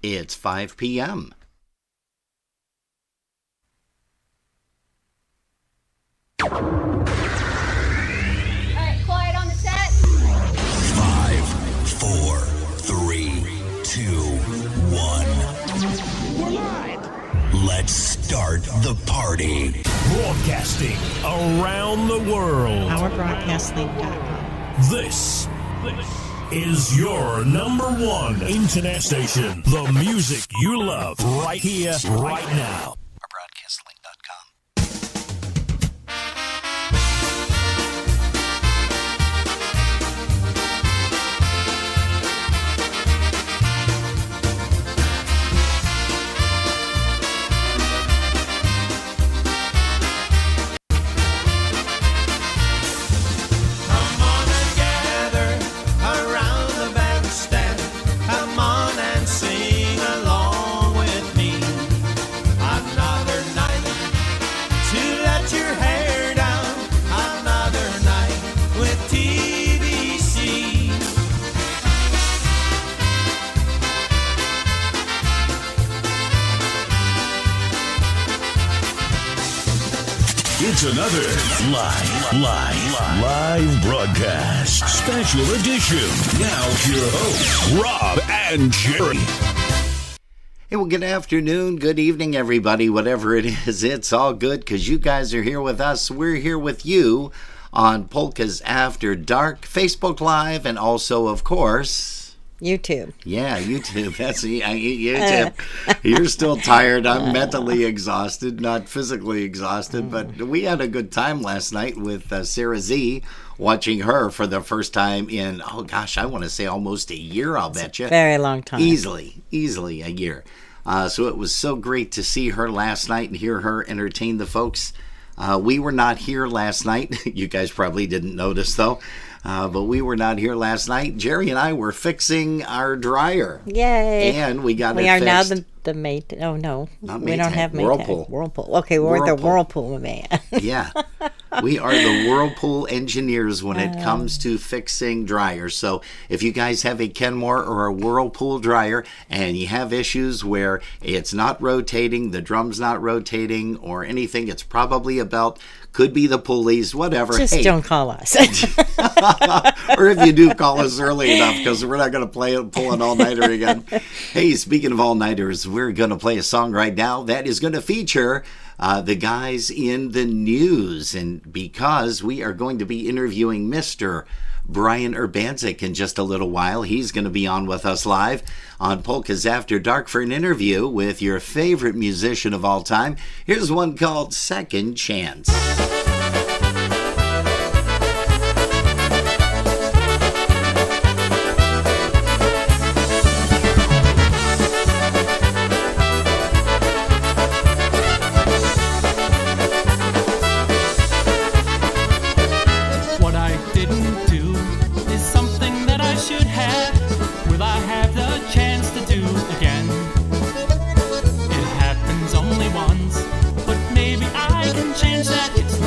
It's 5 p.m. All right, quiet on the set. 5, 4, 3, 2, 1. We're live. Let's start the party. Broadcasting around the world. OurBroadcastLink.com. This is your number one internet station. The music you love right here, right now. Ourbroadcastlink.com. It's another live broadcast. Special edition. Now your hosts, Rob and Jerry. Hey, well, good afternoon, good evening, everybody. Whatever it is, it's all good because you guys are here with us. We're here with you on Polkas After Dark, Facebook Live, and also, of course... YouTube. Yeah, YouTube. That's YouTube. You're still tired. I'm mentally exhausted, not physically exhausted, but we had a good time last night with Sarah Z, watching her for the first time in, oh gosh, I want to say almost a year, I'll bet you. Very long time. Easily a year. So it was so great to see her last night and hear her entertain the folks. We were not here last night. You guys probably didn't notice, though. But we were not here last night. Jerry and I were fixing our dryer. Yay. And we got it We are fixed. now the mate. Oh, no. Not we don't have Whirlpool. Whirlpool. Okay, we're the Whirlpool man. Yeah. We are the Whirlpool engineers when it comes to fixing dryers. So if you guys have a Kenmore or a Whirlpool dryer and you have issues where it's not rotating, the drum's not rotating or anything, it's probably a belt, could be the pulleys, whatever. Just don't call us. Or if you do, call us early enough because we're not going to pull an all-nighter again. Hey, speaking of all-nighters, we're going to play a song right now that is going to feature the guys in the news. And because we are going to be interviewing Mr. Brian Urbanczyk in just a little while, he's going to be on with us live on Polkas After Dark for an interview with your favorite musician of all time. Here's one called Second Chance. What I didn't do is something that I should have. Will I have the chance to do again? It happens only once, but maybe I can change that. It's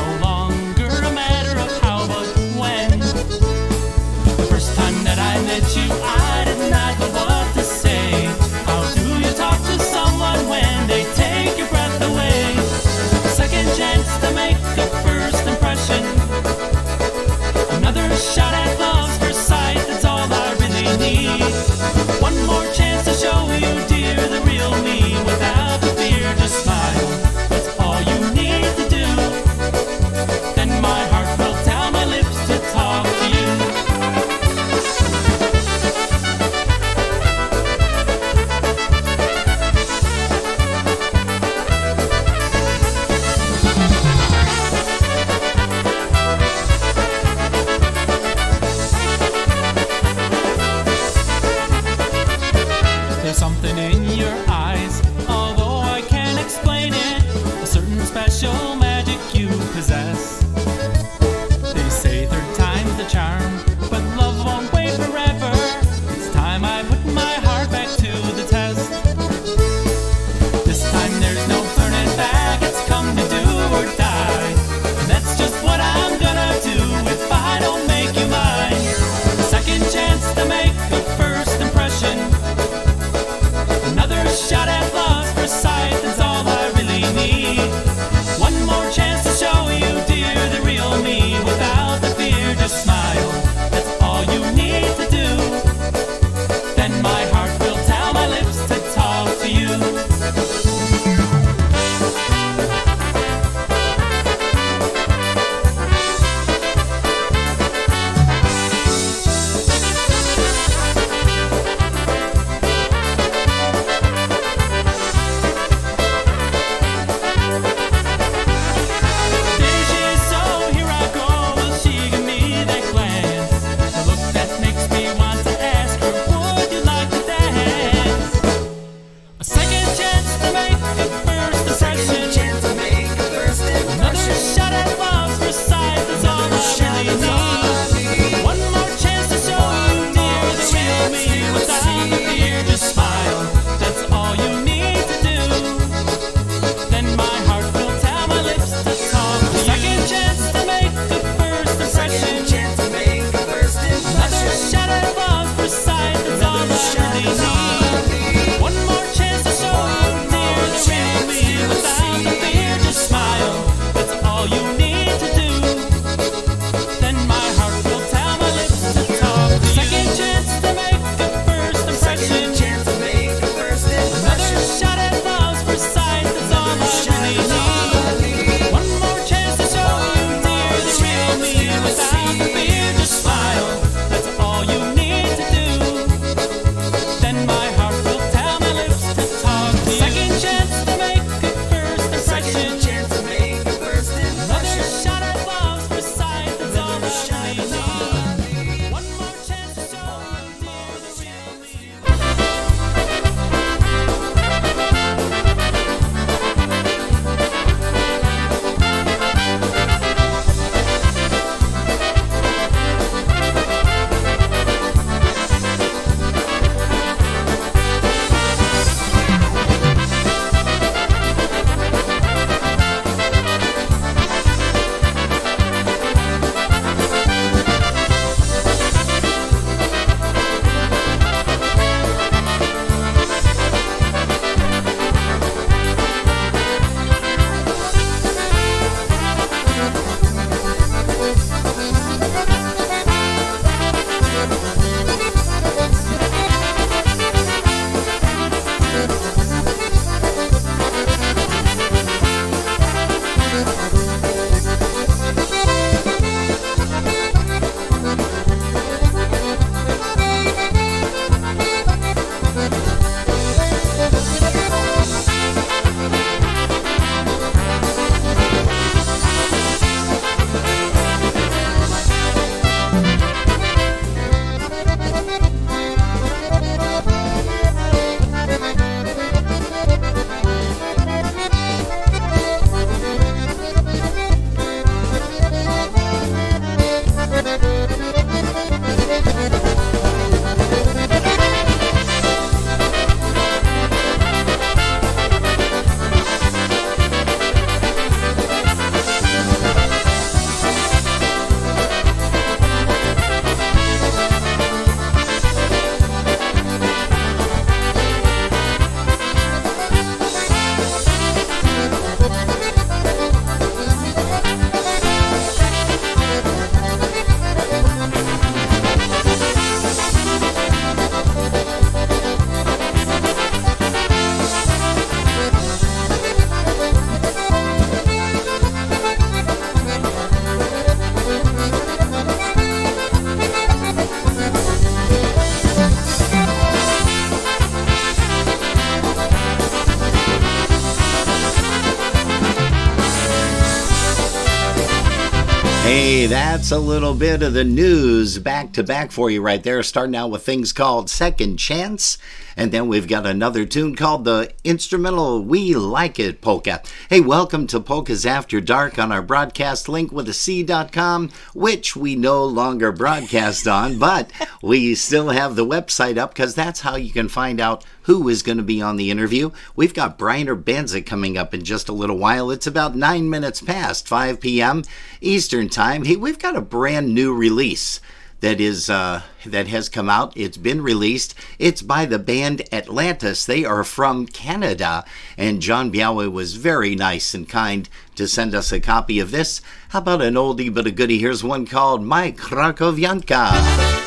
Hey, that's a little bit of the news back to back for you right there. Starting out with things called Second Chance. And then we've got another tune called the instrumental We Like It Polka. Hey, welcome to Polkas After Dark on our broadcast link with a C.com, which we no longer broadcast on, but we still have the website up because that's how you can find out who is going to be on the interview. We've got Brian Urbanczyk coming up in just a little while. It's about 9 minutes past 5 p.m. Eastern Time. Hey, we've got a brand new release that has come out. It's been released. It's by the band Atlantis. They are from Canada, and John Biały was very nice and kind to send us a copy of this. How about an oldie but a goodie? Here's one called My Krakowianka.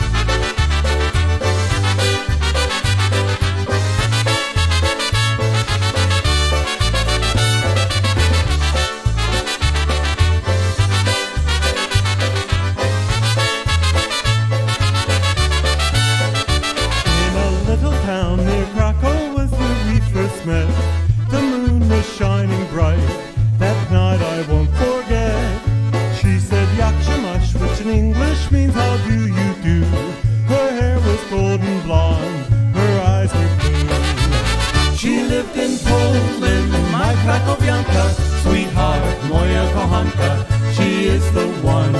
The moon was shining bright. That night I won't forget. She said Yakshimash, which in English means how do you do. Her hair was golden blonde, her eyes were blue. She lived in Poland, my Krakowianka, sweetheart, moja kochanka. She is the one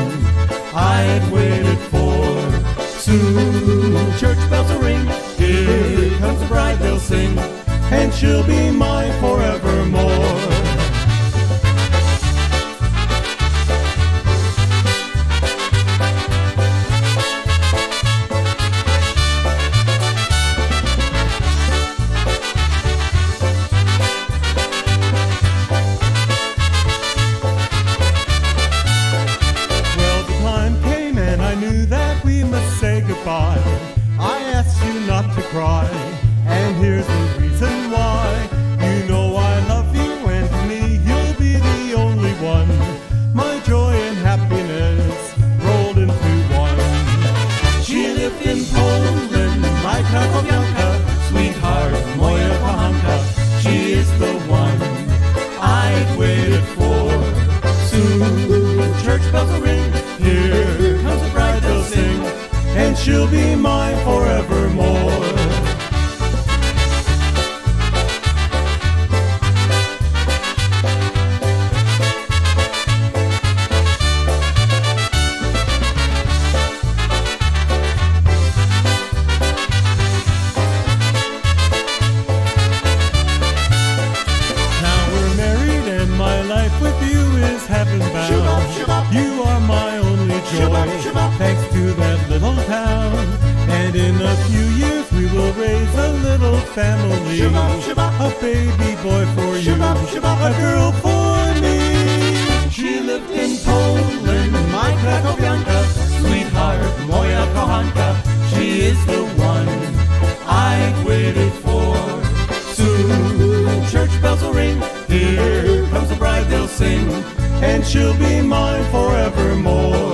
I had waited for. Soon church bells will ring, here comes the bride, they'll sing, and she'll be mine forevermore. Well, the time came and I knew that we must say goodbye. I asked you not to cry, and here's the reason why. You know I love you, and to me you'll be the only one. My joy and happiness rolled into one. She lived in Poland, my Krakowianka, sweetheart, moja kochanka. She is the one I'd waited for. Soon church bells will ring, here comes the bride, they'll sing, and she'll be mine forevermore. You are my only joy, thanks to that little town. And in a few years we will raise a little family, a baby boy for you, a girl for me. She lived in Poland, my Krakowianka, sweetheart, moja kochanka. She is the one I waited for. Soon church bells will ring, here comes the bride, they'll sing, and she'll be mine forevermore.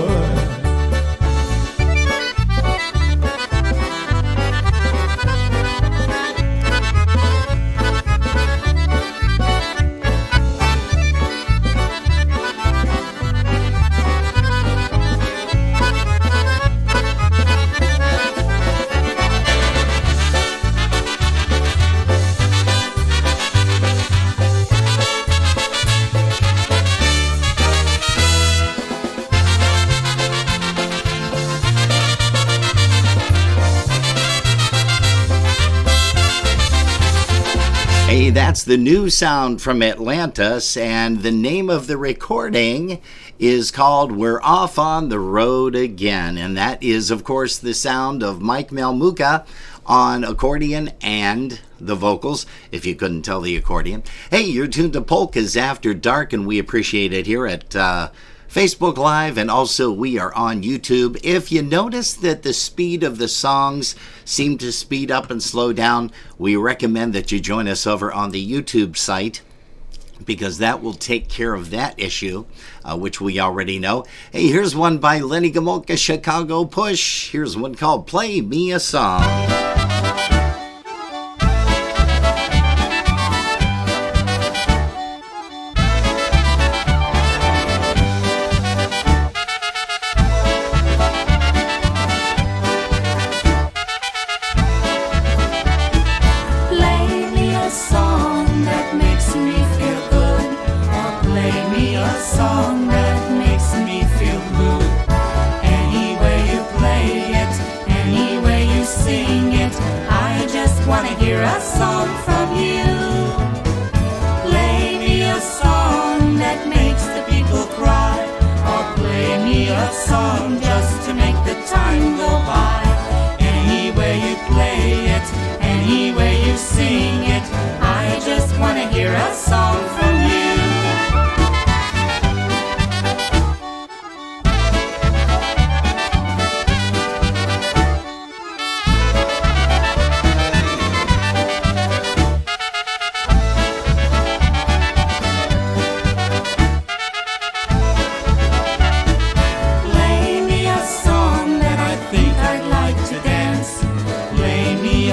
Hey, that's the new sound from Atlantis, and the name of the recording is called We're Off on the Road Again, and that is, of course, the sound of Mike Malmuka on accordion and the vocals, if you couldn't tell the accordion. Hey, you're tuned to Polkas After Dark, and we appreciate it here at Facebook Live, and also we are on YouTube. If you notice that the speed of the songs seem to speed up and slow down, we recommend that you join us over on the YouTube site, because that will take care of that issue, which we already know. Hey, here's one by Lenny Gomulka, Chicago Push. Here's one called Play Me a Song. want to hear a song from you. Play me a song that makes the people cry, or play me a song just to make the time go by. Any way you play it, any way you sing it, I just want to hear a song from you.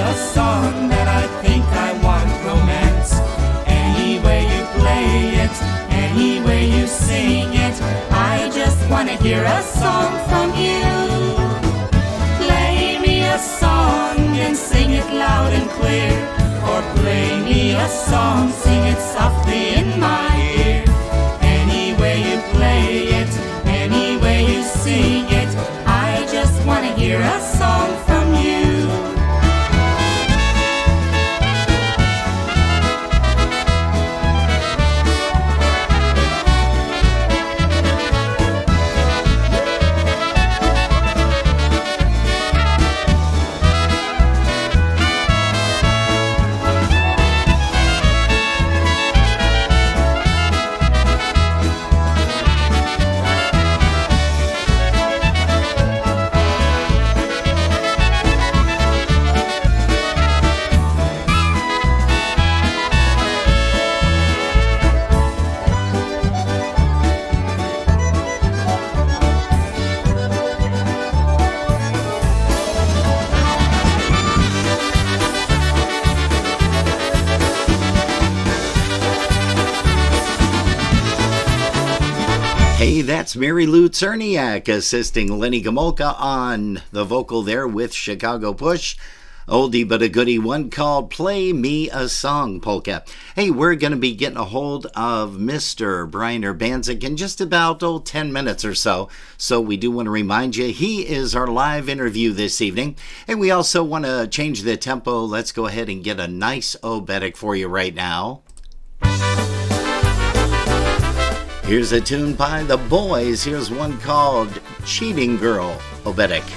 A song that I think I want romance. Any way you play it, any way you sing it, I just want to hear a song from you. Play me a song and sing it loud and clear, or play me a song, sing it softly in my ear. Any way you play it, any way you sing it, I just want to hear a song from you. Hey, that's Mary Lou Czerniak assisting Lenny Gomolka on the vocal there with Chicago Push. Oldie but a goodie, one called Play Me a Song Polka. Hey, we're going to be getting a hold of Mr. Brian Urbanczyk in just about 10 minutes or so. So we do want to remind you, he is our live interview this evening. And we also want to change the tempo. Let's go ahead and get a nice oberek for you right now. Here's a tune by The Boys. Here's one called Cheating Girl, oberek.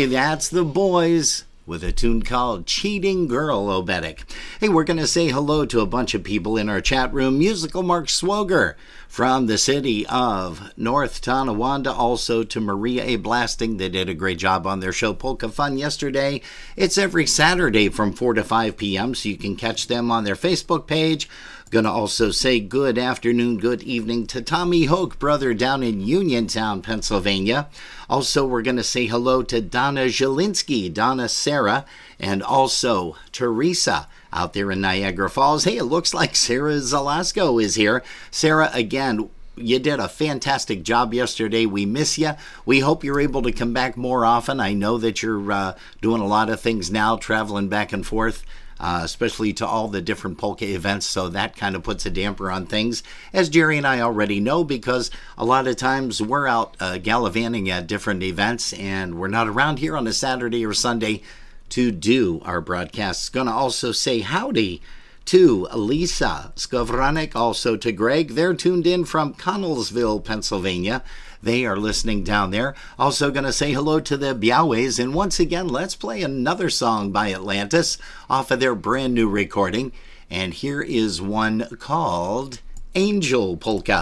That's The Boys. with a tune called Cheating Girl, Obedic. Hey, we're going to say hello to a bunch of people in our chat room. Musical Mark Swoger from the city of North Tonawanda, also to Maria A. Blasting. They did a great job on their show Polka Fun yesterday. It's every Saturday from 4 to 5 p.m., so you can catch them on their Facebook page. Gonna also say good afternoon, good evening to Tommy Hoke, brother down in Uniontown, Pennsylvania. Also, we're gonna say hello to Donna Zielinski, Donna Sarah, and also Teresa out there in Niagara Falls. Hey, it looks like Sarah Zalasco is here. Sarah, again, you did a fantastic job yesterday. We miss you. We hope you're able to come back more often. I know that you're doing a lot of things now, traveling back and forth. Especially to all the different polka events, so that kind of puts a damper on things, as Jerry and I already know, because a lot of times we're out gallivanting at different events and we're not around here on a Saturday or Sunday to do our broadcasts. Gonna also say howdy to Lisa Skovranek, also to Greg. They're tuned in from Connellsville, Pennsylvania. They are listening down there. Also going to say hello to the Biaways. And once again, let's play another song by Atlantis off of their brand new recording. And here is one called Angel Polka.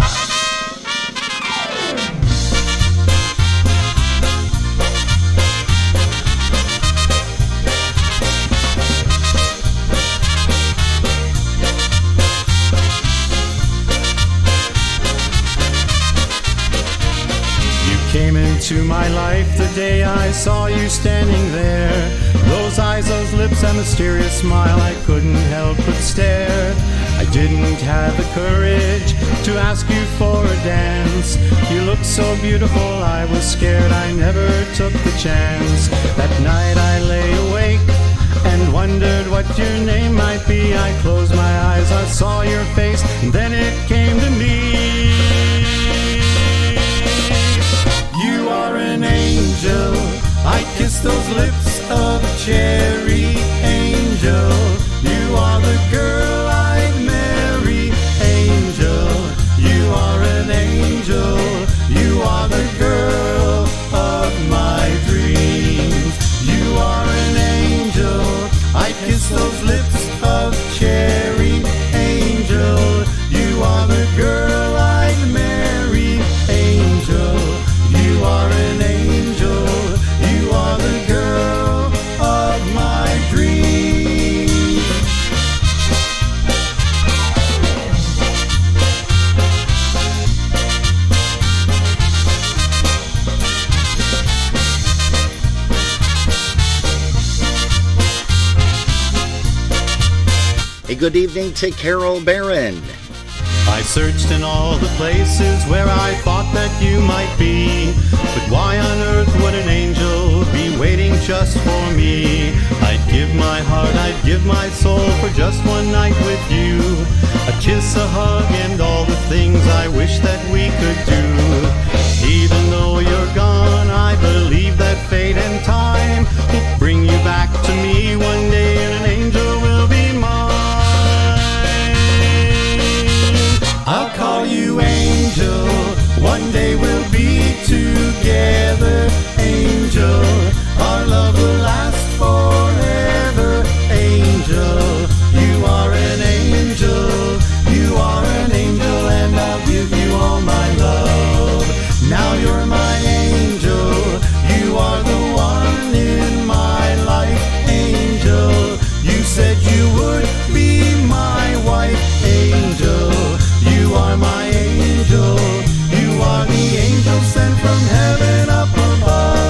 Came into my life the day I saw you standing there. Those eyes, those lips, that mysterious smile, I couldn't help but stare. I didn't have the courage to ask you for a dance. You looked so beautiful, I was scared, I never took the chance. That night I lay awake and wondered what your name might be. I closed my eyes, I saw your face, and then it came to me. You are an angel, I kiss those lips of a cherry angel. You are the girl I'd marry, angel. You are an angel, you are the girl of my dreams. You are an angel, I kiss those lips of cherry angel. You are the girl I'd marry, angel. You are an angel, you are the girl of my dreams. A good evening to Carol Barron. I searched in all the places where I thought that you might be, but why on earth would an angel be waiting just for me? I'd give my heart, I'd give my soul for just one night with you. A kiss, a hug, and all the things I wish that we could do. Even though you're gone, I believe that fate and time will bring you back to me one day, and an angel will be mine. I'll call you angel, one day we'll be together, angel. Our love will last forever, angel. You are an angel, you are an angel, and I'll give you all my love. Now you're my angel, you are the one in my life, angel. You said you would be my wife, angel. You are my angel, you are the angel sent from heaven up above.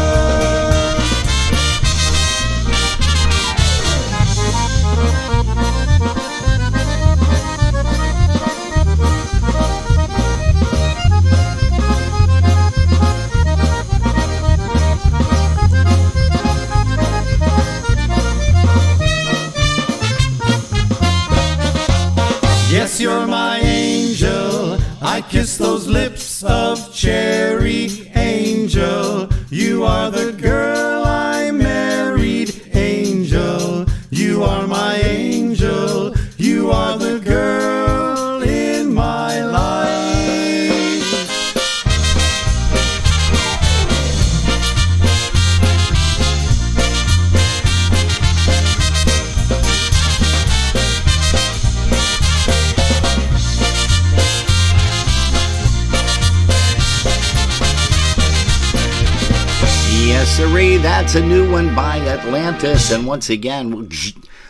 Yes, you're my angel, I kiss those lips of cherry angel. You are the girl I married, angel. You are my angel, you are the girl in my life. Yes, sirree, that's a new one by Atlantis. And once again,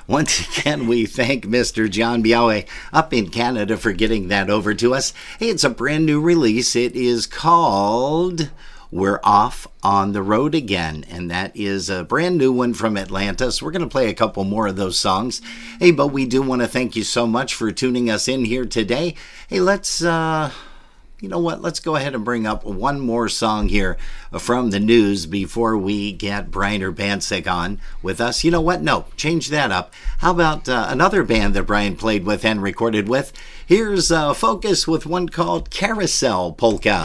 we thank Mr. John Biawe up in Canada for getting that over to us. Hey, it's a brand new release. It is called We're Off on the Road Again, and that is a brand new one from Atlantis. We're going to play a couple more of those songs. Hey, but we do want to thank you so much for tuning us in here today. Hey, let's you know what? Let's go ahead and bring up one more song here from the news before we get Brian Urbanczyk on with us. You know what? No, change that up. How about another band that Brian played with and recorded with? Here's Focus with one called Carousel Polka.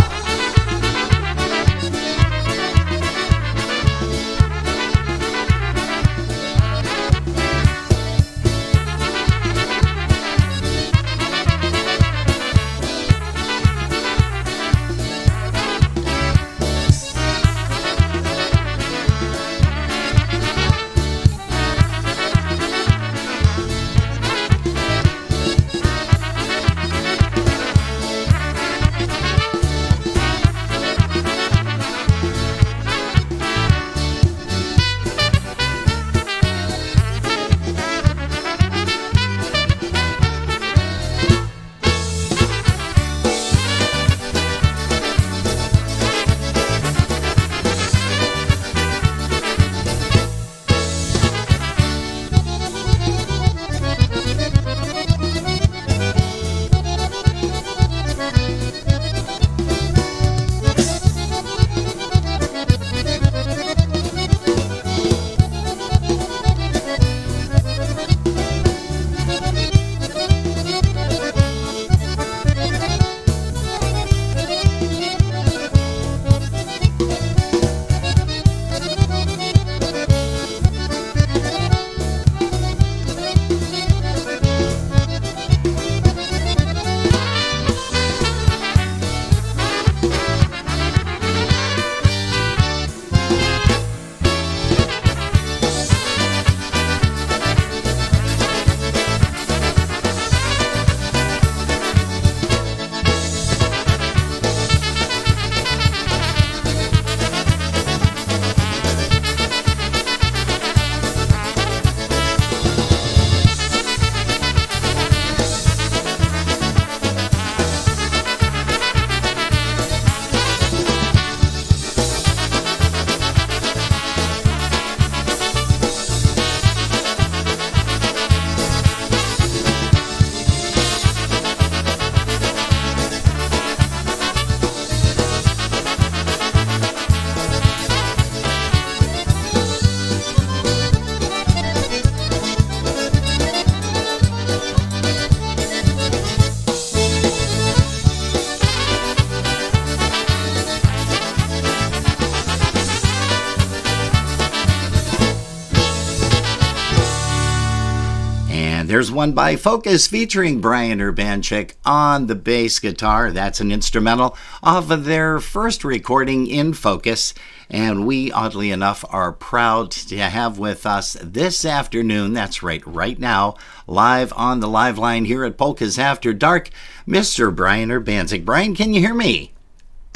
There's one by Focus featuring Brian Urbanczyk on the bass guitar. That's an instrumental off of their first recording in Focus. And we, oddly enough, are proud to have with us this afternoon, that's right now, live on the live line here at Polkas After Dark, Mr. Brian Urbanczyk. Brian, can you hear me?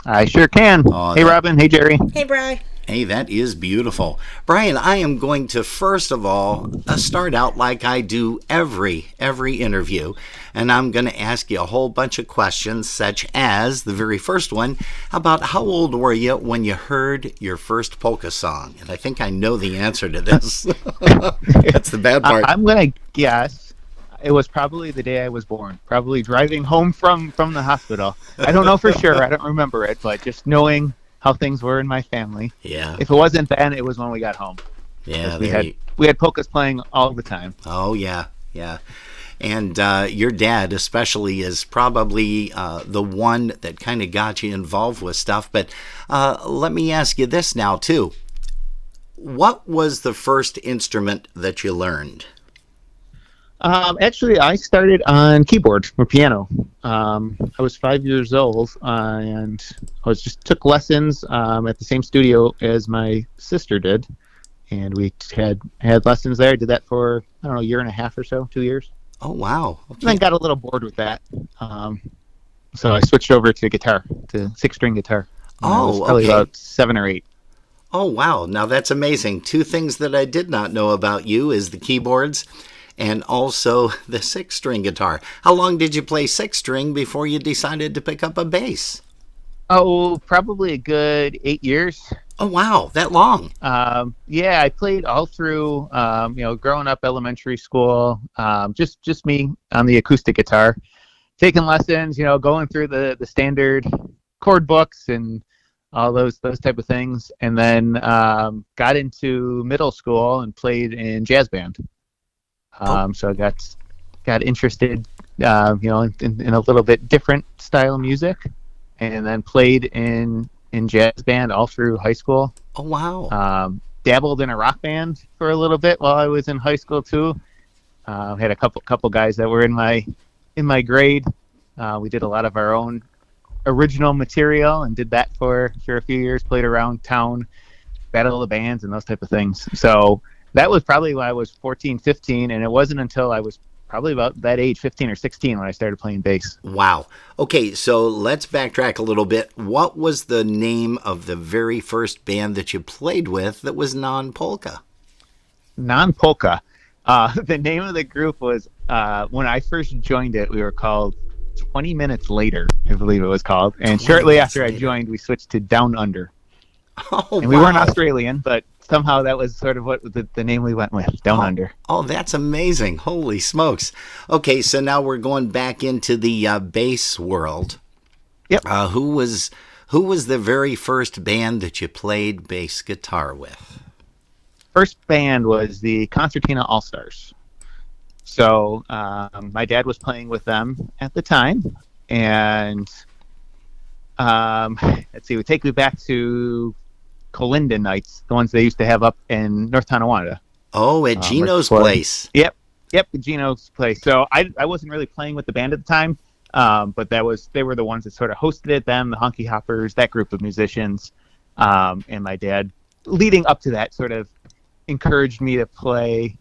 I sure can. Hey, Robin. Hey, Jerry. Hey, Brian. Hey, that is beautiful. Brian, I am going to first of all start out like I do every interview, and I'm going to ask you a whole bunch of questions, such as the very first one about how old were you when you heard your first polka song? And I think I know the answer to this. That's the bad part. I'm going to guess it was probably the day I was born, probably driving home from the hospital. I don't know for sure. I don't remember it, but just knowing how things were in my family. Yeah. If it wasn't then, it was when we got home. Yeah. We had polkas playing all the time. Oh, yeah. Yeah. And your dad especially is probably the one that kind of got you involved with stuff. But let me ask you this now, too. What was the first instrument that you learned? Actually, I started on keyboard or piano. I was 5 years old, and I took lessons at the same studio as my sister did, and we had lessons there. I did that for, I don't know, a year and a half or so, 2 years. Oh, wow. Okay. And then got a little bored with that, so I switched over to guitar, to six-string guitar. I was probably about 7 or 8. Oh, wow. Now that's amazing. Two things that I did not know about you is the keyboards and also the 6-string guitar. How long did you play 6-string before you decided to pick up a bass? Oh, probably a good 8 years. Oh, wow. That long. Yeah, I played all through, growing up elementary school, just me on the acoustic guitar, taking lessons, going through the standard chord books and all those type of things. And then got into middle school and played in jazz band. So I got interested, in a little bit different style of music, and then played in jazz band all through high school. Oh, wow. Dabbled in a rock band for a little bit while I was in high school too. Had a couple guys that were in my grade. We did a lot of our own original material and did that for a few years. Played around town, battle of the bands and those type of things. So that was probably when I was 14, 15, and it wasn't until I was probably about that age, 15 or 16, when I started playing bass. Wow. Okay, so let's backtrack a little bit. What was the name of the very first band that you played with that was non-polka? Non-polka. The name of the group was, when I first joined it, we were called 20 Minutes Later, I believe it was called. And shortly after I joined, we switched to Down Under. Oh, and we weren't Australian, but somehow that was sort of what the name we went with, Down Under. Oh, that's amazing. Holy smokes. Okay, so now we're going back into the bass world. Yep. Who was the very first band that you played bass guitar with? First band was the Concertina All-Stars. So my dad was playing with them at the time, and let's see, we take you back to Colinda nights, the ones they used to have up in North Tonawanda. Oh, at Gino's place. Yep, Gino's place. So I wasn't really playing with the band at the time, but they were the ones that sort of hosted it, them, the Honky Hoppers, that group of musicians, and my dad, leading up to that, sort of encouraged me to play,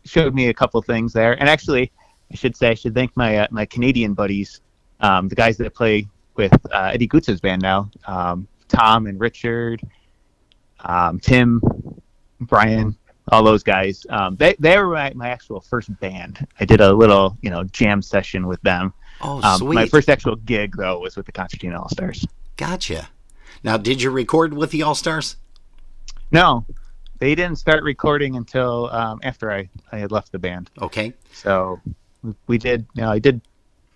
showed me a couple things there. And actually, I should thank my Canadian buddies, the guys that play with Eddie Gutz's band now, Tom and Richard, Tim, Brian, all those guys. They were my actual first band. I did a little, jam session with them. Oh, sweet. My first actual gig, though, was with the Concertina All-Stars. Gotcha. Now, did you record with the All-Stars? No, they didn't start recording until after I had left the band. Okay. So we did, I did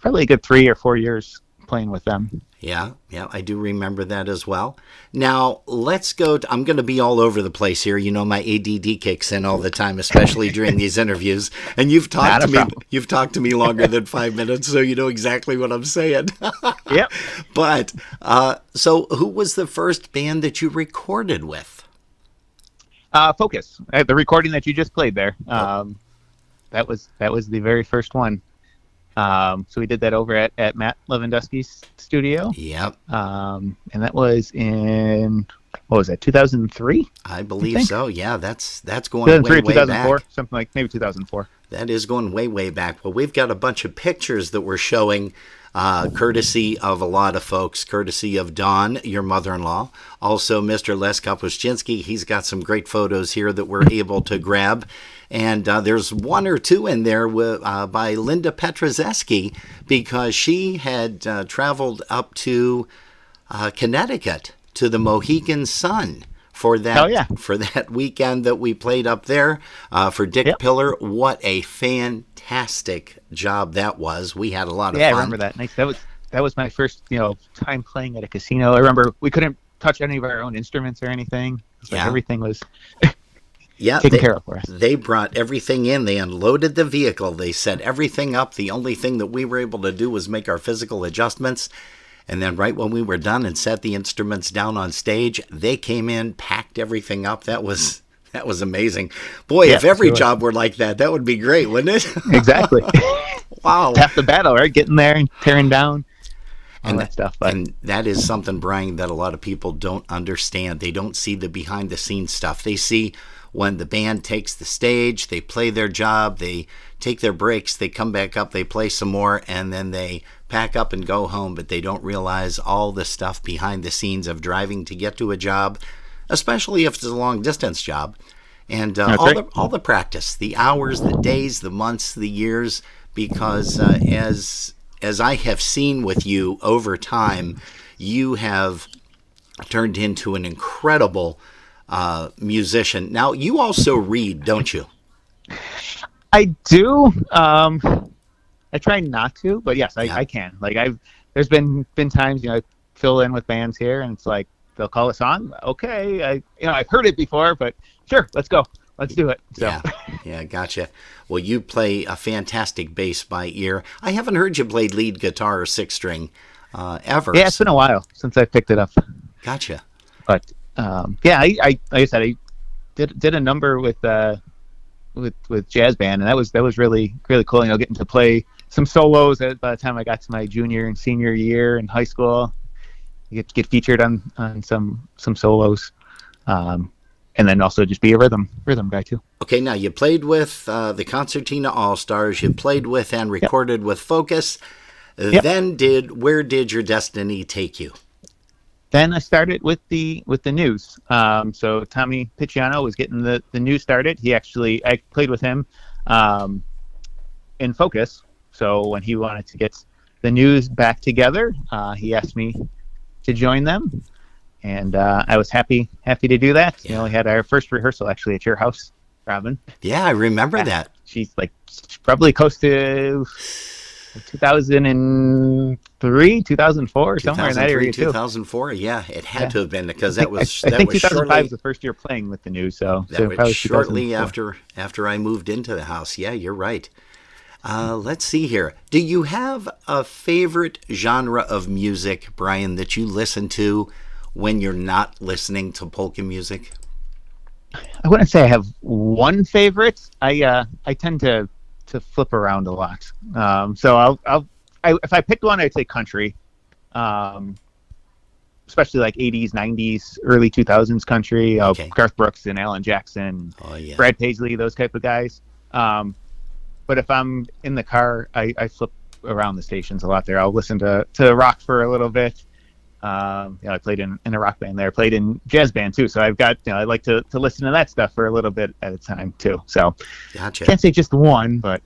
probably a good 3 or 4 years playing with them. Yeah, I do remember that as well. Now, let's go. I'm going to be all over the place here. My ADD kicks in all the time, especially during these interviews. And you've talked to me. You've talked to me longer than 5 minutes, so you know exactly what I'm saying. Yep. But so, who was the first band that you recorded with? Focus. The recording that you just played there. That was the very first one. So we did that over at Matt Lewandowski's studio. Yep. And that was in, what was that, 2003? I believe so. Yeah, that's going way 2004, back. something like maybe 2004. That is going way back. Well, we've got a bunch of pictures that we're showing, courtesy of a lot of folks, courtesy of Dawn, your mother-in-law. Also, Mr. Les Kapuscinski, he's got some great photos here that we're able to grab. And there's one or two in there by Linda Petrozeski, because she had traveled up to Connecticut to the Mohegan Sun for that weekend that we played up there for Dick Pillar. What a fantastic job that was. We had a lot of fun. Yeah, I remember that. Nice. That was my first time playing at a casino. I remember we couldn't touch any of our own instruments or anything. Everything was taken care of for us. They brought everything in. They unloaded the vehicle. They set everything up. The only thing that we were able to do was make our physical adjustments. And then right when we were done and set the instruments down on stage, they came in, packed everything up. That was amazing. Boy, if every job were like that, that would be great, wouldn't it? Exactly. Wow. Half the battle, right? Getting there and tearing down. And that stuff. And that is something, Brian, that a lot of people don't understand. They don't see the behind-the-scenes stuff. They see when the band takes the stage, they play their job, they take their breaks, they come back up, they play some more, and then they pack up and go home. But they don't realize all the stuff behind the scenes of driving to get to a job, especially if it's a long distance job. And That's all right. the practice, the hours, the days, the months, the years, because as I have seen with you over time, you have turned into an incredible musician. Now, you also read, don't you? I do. I try not to, but yes, I can. Like there's been times, I fill in with bands here, and it's like they'll call a song. Okay, I've heard it before, but sure, let's go, let's do it. So. Yeah, gotcha. Well, you play a fantastic bass by ear. I haven't heard you play lead guitar or sixth string ever. Yeah, it's been a while since I picked it up. Gotcha. But I like I said, I did a number with jazz band, and that was really cool. Getting to play some solos by the time I got to my junior and senior year in high school. You get featured on some solos, and then also just be a rhythm guy too. Okay, now you played with the Concertina All Stars. You played with and recorded with Focus. Yep. Then where did your destiny take you? Then I started with the news. So Tommy Picciano was getting the news started. I played with him in Focus. So when he wanted to get the news back together, he asked me to join them, and I was happy to do that. Yeah. We had our first rehearsal actually at your house, Robin. Yeah, I remember that. She's probably close to 2003, 2004, somewhere in that area too. 2004, yeah, it had to have been, because that was I think was 2005 shortly, was the first year playing with the news. So that probably was shortly 2004. after I moved into the house. Yeah, you're right. Let's see here. Do you have a favorite genre of music, Brian, that you listen to when you're not listening to polka music? I wouldn't say I have one favorite. I tend to flip around a lot. So if I picked one, I'd say country. Especially like 80s, 90s, early 2000s country. Okay. Garth Brooks and Alan Jackson, Oh, yeah. Brad Paisley, those type of guys. But if I'm in the car, I flip around the stations a lot there. I'll listen to rock for a little bit. I played in a rock band there. Played in jazz band too. So I've got, I like to listen to that stuff for a little bit at a time too. So Gotcha. can't say just one, but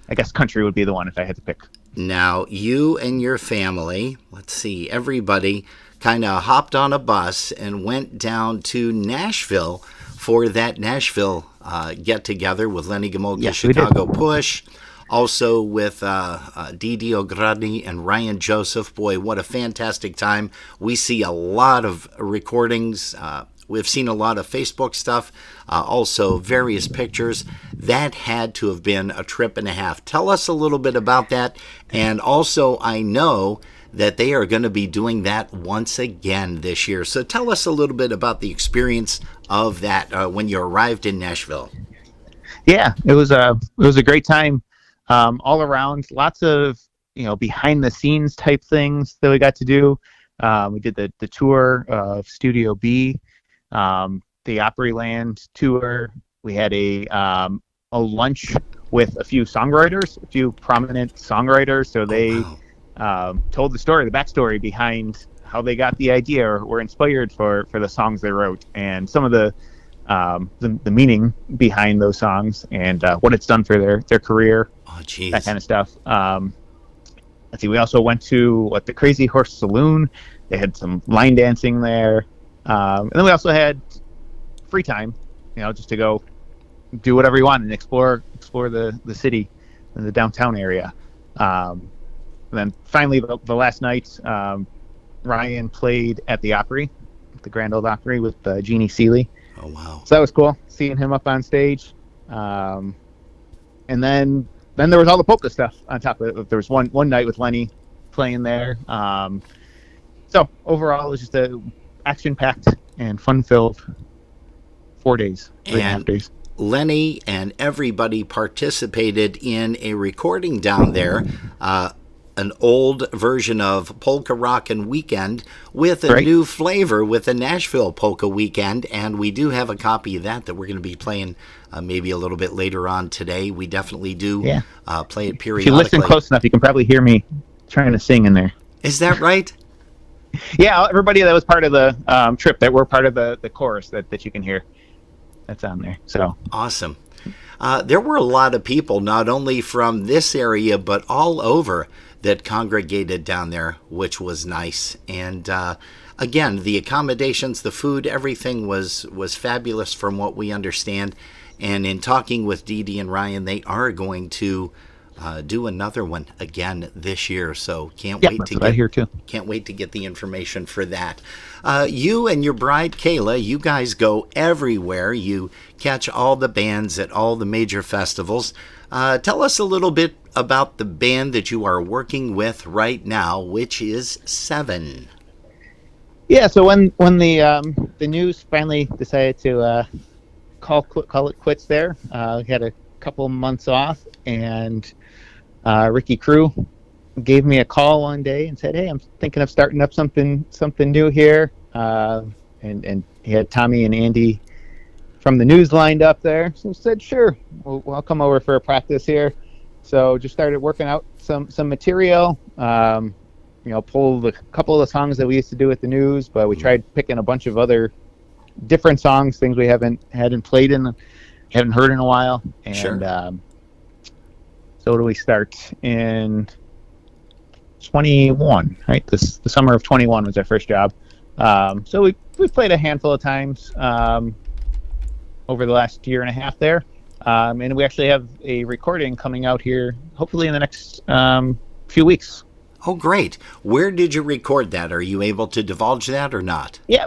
I guess country would be the one if I had to pick. Now, you and your family, let's see, everybody kind of hopped on a bus and went down to Nashville for that Nashville get-together with Lenny Gomulka's Yes, we did. Chicago Push, also with Didi Ogrodny and Ryan Joseph. Boy, what a fantastic time. We see a lot of recordings. We've seen a lot of Facebook stuff, also various pictures. That had to have been a trip and a half. Tell us a little bit about that. And also, I know that they are going to be doing that once again this year. So tell us a little bit about the experience of that when you arrived in Nashville. Yeah, it was a great time all around. Lots of behind the scenes type things that we got to do. We did the tour of Studio B, the Opryland tour. We had a lunch with a few songwriters, a few prominent songwriters. So they told the backstory behind how they got the idea or were inspired for the songs they wrote, and some of the meaning behind those songs and what it's done for their career. Oh, geez. That kind of stuff. Let's see. We also went to the Crazy Horse Saloon. They had some line dancing there, and then we also had free time, just to go do whatever you want and explore the city and the downtown area. And then finally, the last night, Ryan played at the Opry, the Grand Ole Opry, with Jeannie Seeley. Oh, wow. So that was cool, seeing him up on stage. And then there was all the polka stuff on top of it. There was one night with Lenny playing there. So overall, it was just a action-packed and fun-filled 4 days, 3.5 days. Lenny and everybody participated in a recording down there, an old version of Polka Rockin' Weekend with a new flavor with the Nashville Polka Weekend, and we do have a copy of that we're going to be playing maybe a little bit later on today. We definitely do play it periodically. If you listen close enough, you can probably hear me trying to sing in there. Is that right? Yeah, everybody that was part of the trip that were part of the chorus that you can hear, that's on there. So Awesome. There were a lot of people, not only from this area, but all over, that congregated down there, which was nice. And again, the accommodations, the food, everything was fabulous from what we understand. And in talking with Dee Dee and Ryan, they are going to do another one again this year. So can't wait to get here too. Can't wait to get the information for that. You and your bride Kayla, you guys go everywhere. You catch all the bands at all the major festivals. Tell us a little bit about the band that you are working with right now, which is Seven. Yeah. So when the news finally decided to call it quits there, we had a couple months off, and Ricky Crew gave me a call one day and said, "Hey, I'm thinking of starting up something new here." And he had Tommy and Andy from the news lined up there. So I said, "Sure, I'll come over for a practice here." So just started working out some material. Pulled a couple of the songs that we used to do at the news, but we tried picking a bunch of other different songs, things we hadn't played haven't heard in a while. And Sure. So do we start in 21, right? The summer of 21 was our first job. So we played a handful of times over the last year and a half there. And we actually have a recording coming out here, hopefully in the next few weeks. Oh, great. Where did you record that? Are you able to divulge that or not? Yeah,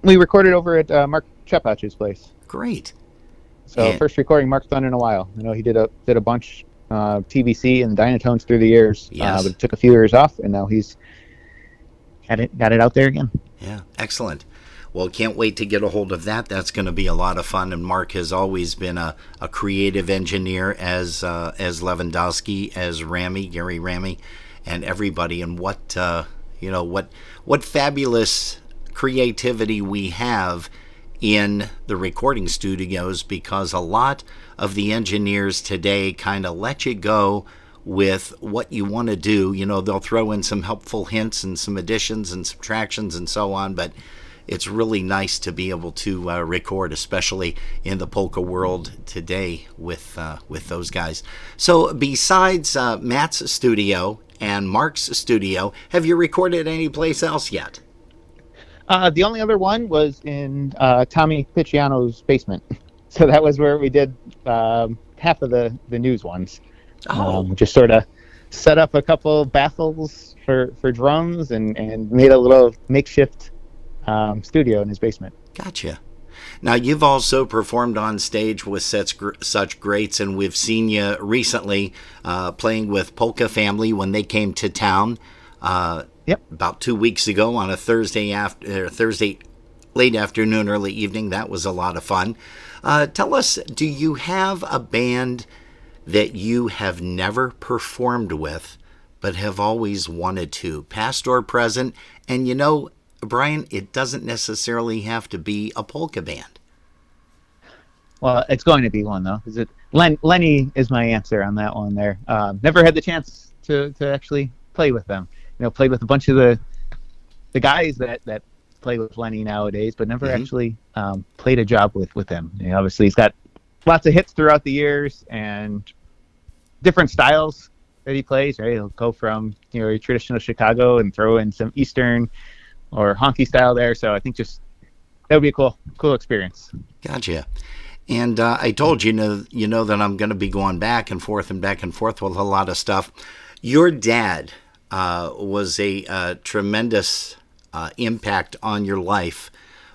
we recorded over at Mark Chepach's place. Great. So And- first recording Mark's done in a while. I know he did a bunch TBC and Dynatones through the years. Yes. But it took a few years off, and now he's got it out there again. Yeah, excellent. Well, can't wait to get a hold of that. That's going to be a lot of fun. And Mark has always been a creative engineer, as Lewandowski, as Gary Ramy, and everybody. And what fabulous creativity we have in the recording studios, because a lot of the engineers today kind of let you go with what you want to do. They'll throw in some helpful hints and some additions and subtractions and so on, but it's really nice to be able to record, especially in the polka world today with those guys. So besides Matt's studio and Mark's studio, have you recorded any place else yet? The only other one was in Tommy Picciano's basement. So that was where we did half of the news ones. Just sort of set up a couple baffles for drums and made a little makeshift studio in his basement. Gotcha. Now, you've also performed on stage with such greats, and we've seen you recently playing with Polka Family when they came to town. About 2 weeks ago on a Thursday late afternoon, early evening. That was a lot of fun. Tell us, do you have a band that you have never performed with but have always wanted to, past or present? And Brian, it doesn't necessarily have to be a polka band. Well, it's going to be one, though. Lenny is my answer on that one there. Never had the chance to actually play with them. Played with a bunch of the guys that play with Lenny nowadays, but never actually played a job with him. Obviously, he's got lots of hits throughout the years and different styles that he plays. Right, he'll go from your traditional Chicago and throw in some Eastern or honky style there. So I think just that would be a cool experience. Gotcha. And I told you that I'm going to be going back and forth with a lot of stuff. Your dad was a tremendous impact on your life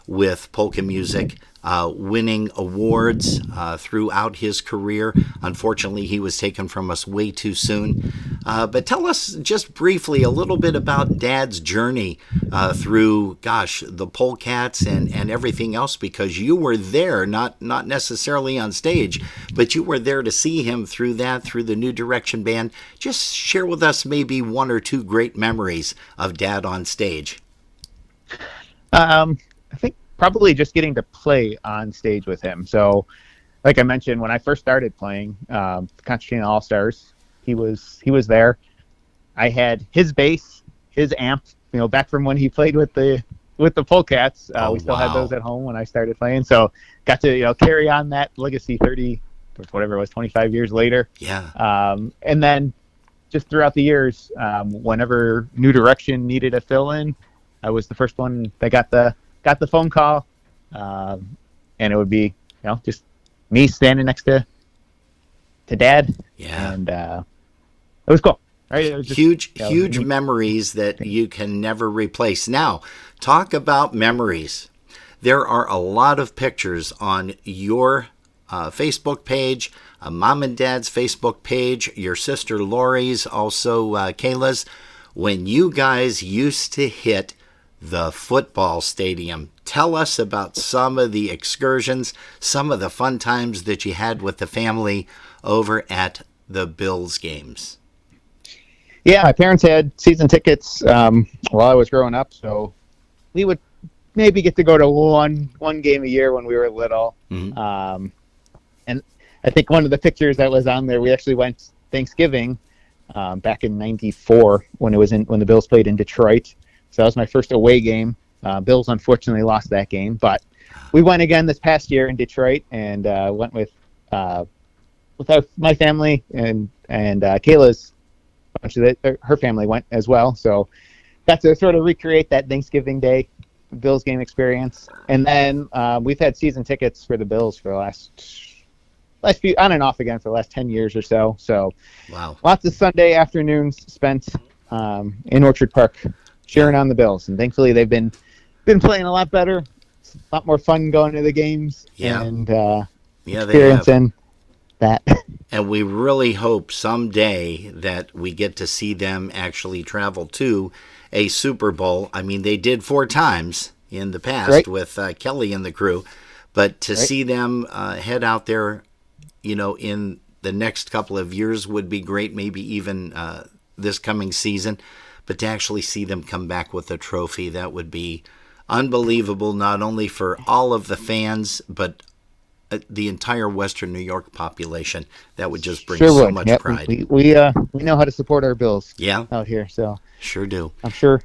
with polka music, winning awards throughout his career. Unfortunately, he was taken from us way too soon. But tell us just briefly a little bit about Dad's journey through, the Polcats and everything else, because you were there, not necessarily on stage, but you were there to see him through the New Direction Band. Just share with us maybe one or two great memories of Dad on stage. I think probably just getting to play on stage with him. So, like I mentioned, when I first started playing Concertina All Stars, he was there. I had his bass, his amp back from when he played with the Polkas. Oh, We still had wow. those at home when I started playing, so got to carry on that legacy 30, or whatever it was, 25 years later. Yeah. And then just throughout the years, whenever New Direction needed a fill-in, I was the first one that got the phone call, and it would be just me standing next to Dad. Yeah. And it was cool. Right? It was just, Huge memories that you can never replace. Now, talk about memories. There are a lot of pictures on your Facebook page, Mom and Dad's Facebook page, your sister Lori's, also Kayla's, when you guys used to hit the football stadium. Tell us about some of the excursions, some of the fun times that you had with the family over at the Bills games. Yeah, my parents had season tickets while I was growing up, so we would maybe get to go to one game a year when we were little. Mm-hmm. And I think one of the pictures that was on there, we actually went Thanksgiving back in '94 when the Bills played in Detroit. So that was my first away game. Bills unfortunately lost that game, but we went again this past year in Detroit, and went with my family and Kayla's. Her family went as well, so got to sort of recreate that Thanksgiving Day Bills game experience. And then we've had season tickets for the Bills for the last few, on and off again, for the last 10 years or so. So wow, lots of Sunday afternoons spent in Orchard Park cheering on the Bills, and thankfully they've been playing a lot better. It's a lot more fun going to the games. Yeah. And They experiencing that. And we really hope someday that we get to see them actually travel to a Super Bowl. I mean, they did 4 times in the past, right, with Kelly and the crew, but to right, see them head out there, in the next couple of years would be great, maybe even this coming season. But to actually see them come back with a trophy, that would be unbelievable, not only for all of the fans, but the entire Western New York population. That would just bring so much pride. We know how to support our Bills. Yeah, out here, so sure do. I'm sure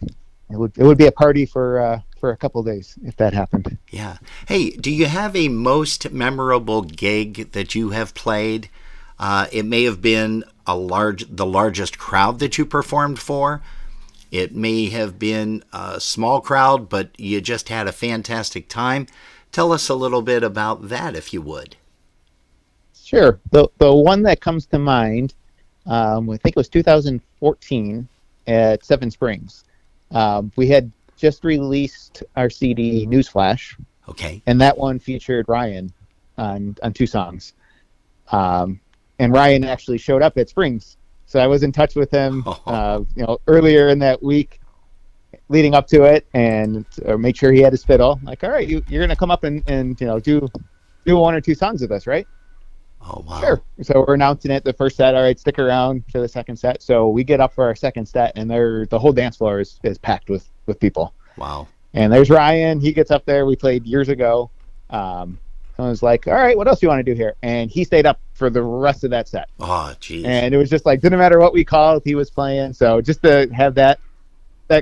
it would be a party for a couple of days if that happened. Yeah. Hey, do you have a most memorable gig that you have played? It may have been the largest crowd that you performed for. It may have been a small crowd, but you just had a fantastic time. Tell us a little bit about that, if you would. Sure. The one that comes to mind, I think it was 2014 at Seven Springs. We had just released our CD Newsflash. Okay. And that one featured Ryan on 2 songs. And Ryan actually showed up at Springs. So I was in touch with him, earlier in that week, leading up to it, and make sure he had his fiddle. Like, all right, you're gonna come up and do 1 or 2 songs with us, right? Oh wow. Sure. So we're announcing it the first set. All right, stick around for the second set. So we get up for our second set, and the whole dance floor is packed with people. Wow. And there's Ryan. He gets up there. We played years ago. Someone was like, all right, what else do you want to do here? And he stayed up for the rest of that set. Oh, geez. And it was just like, didn't matter what we called, he was playing. So just to have that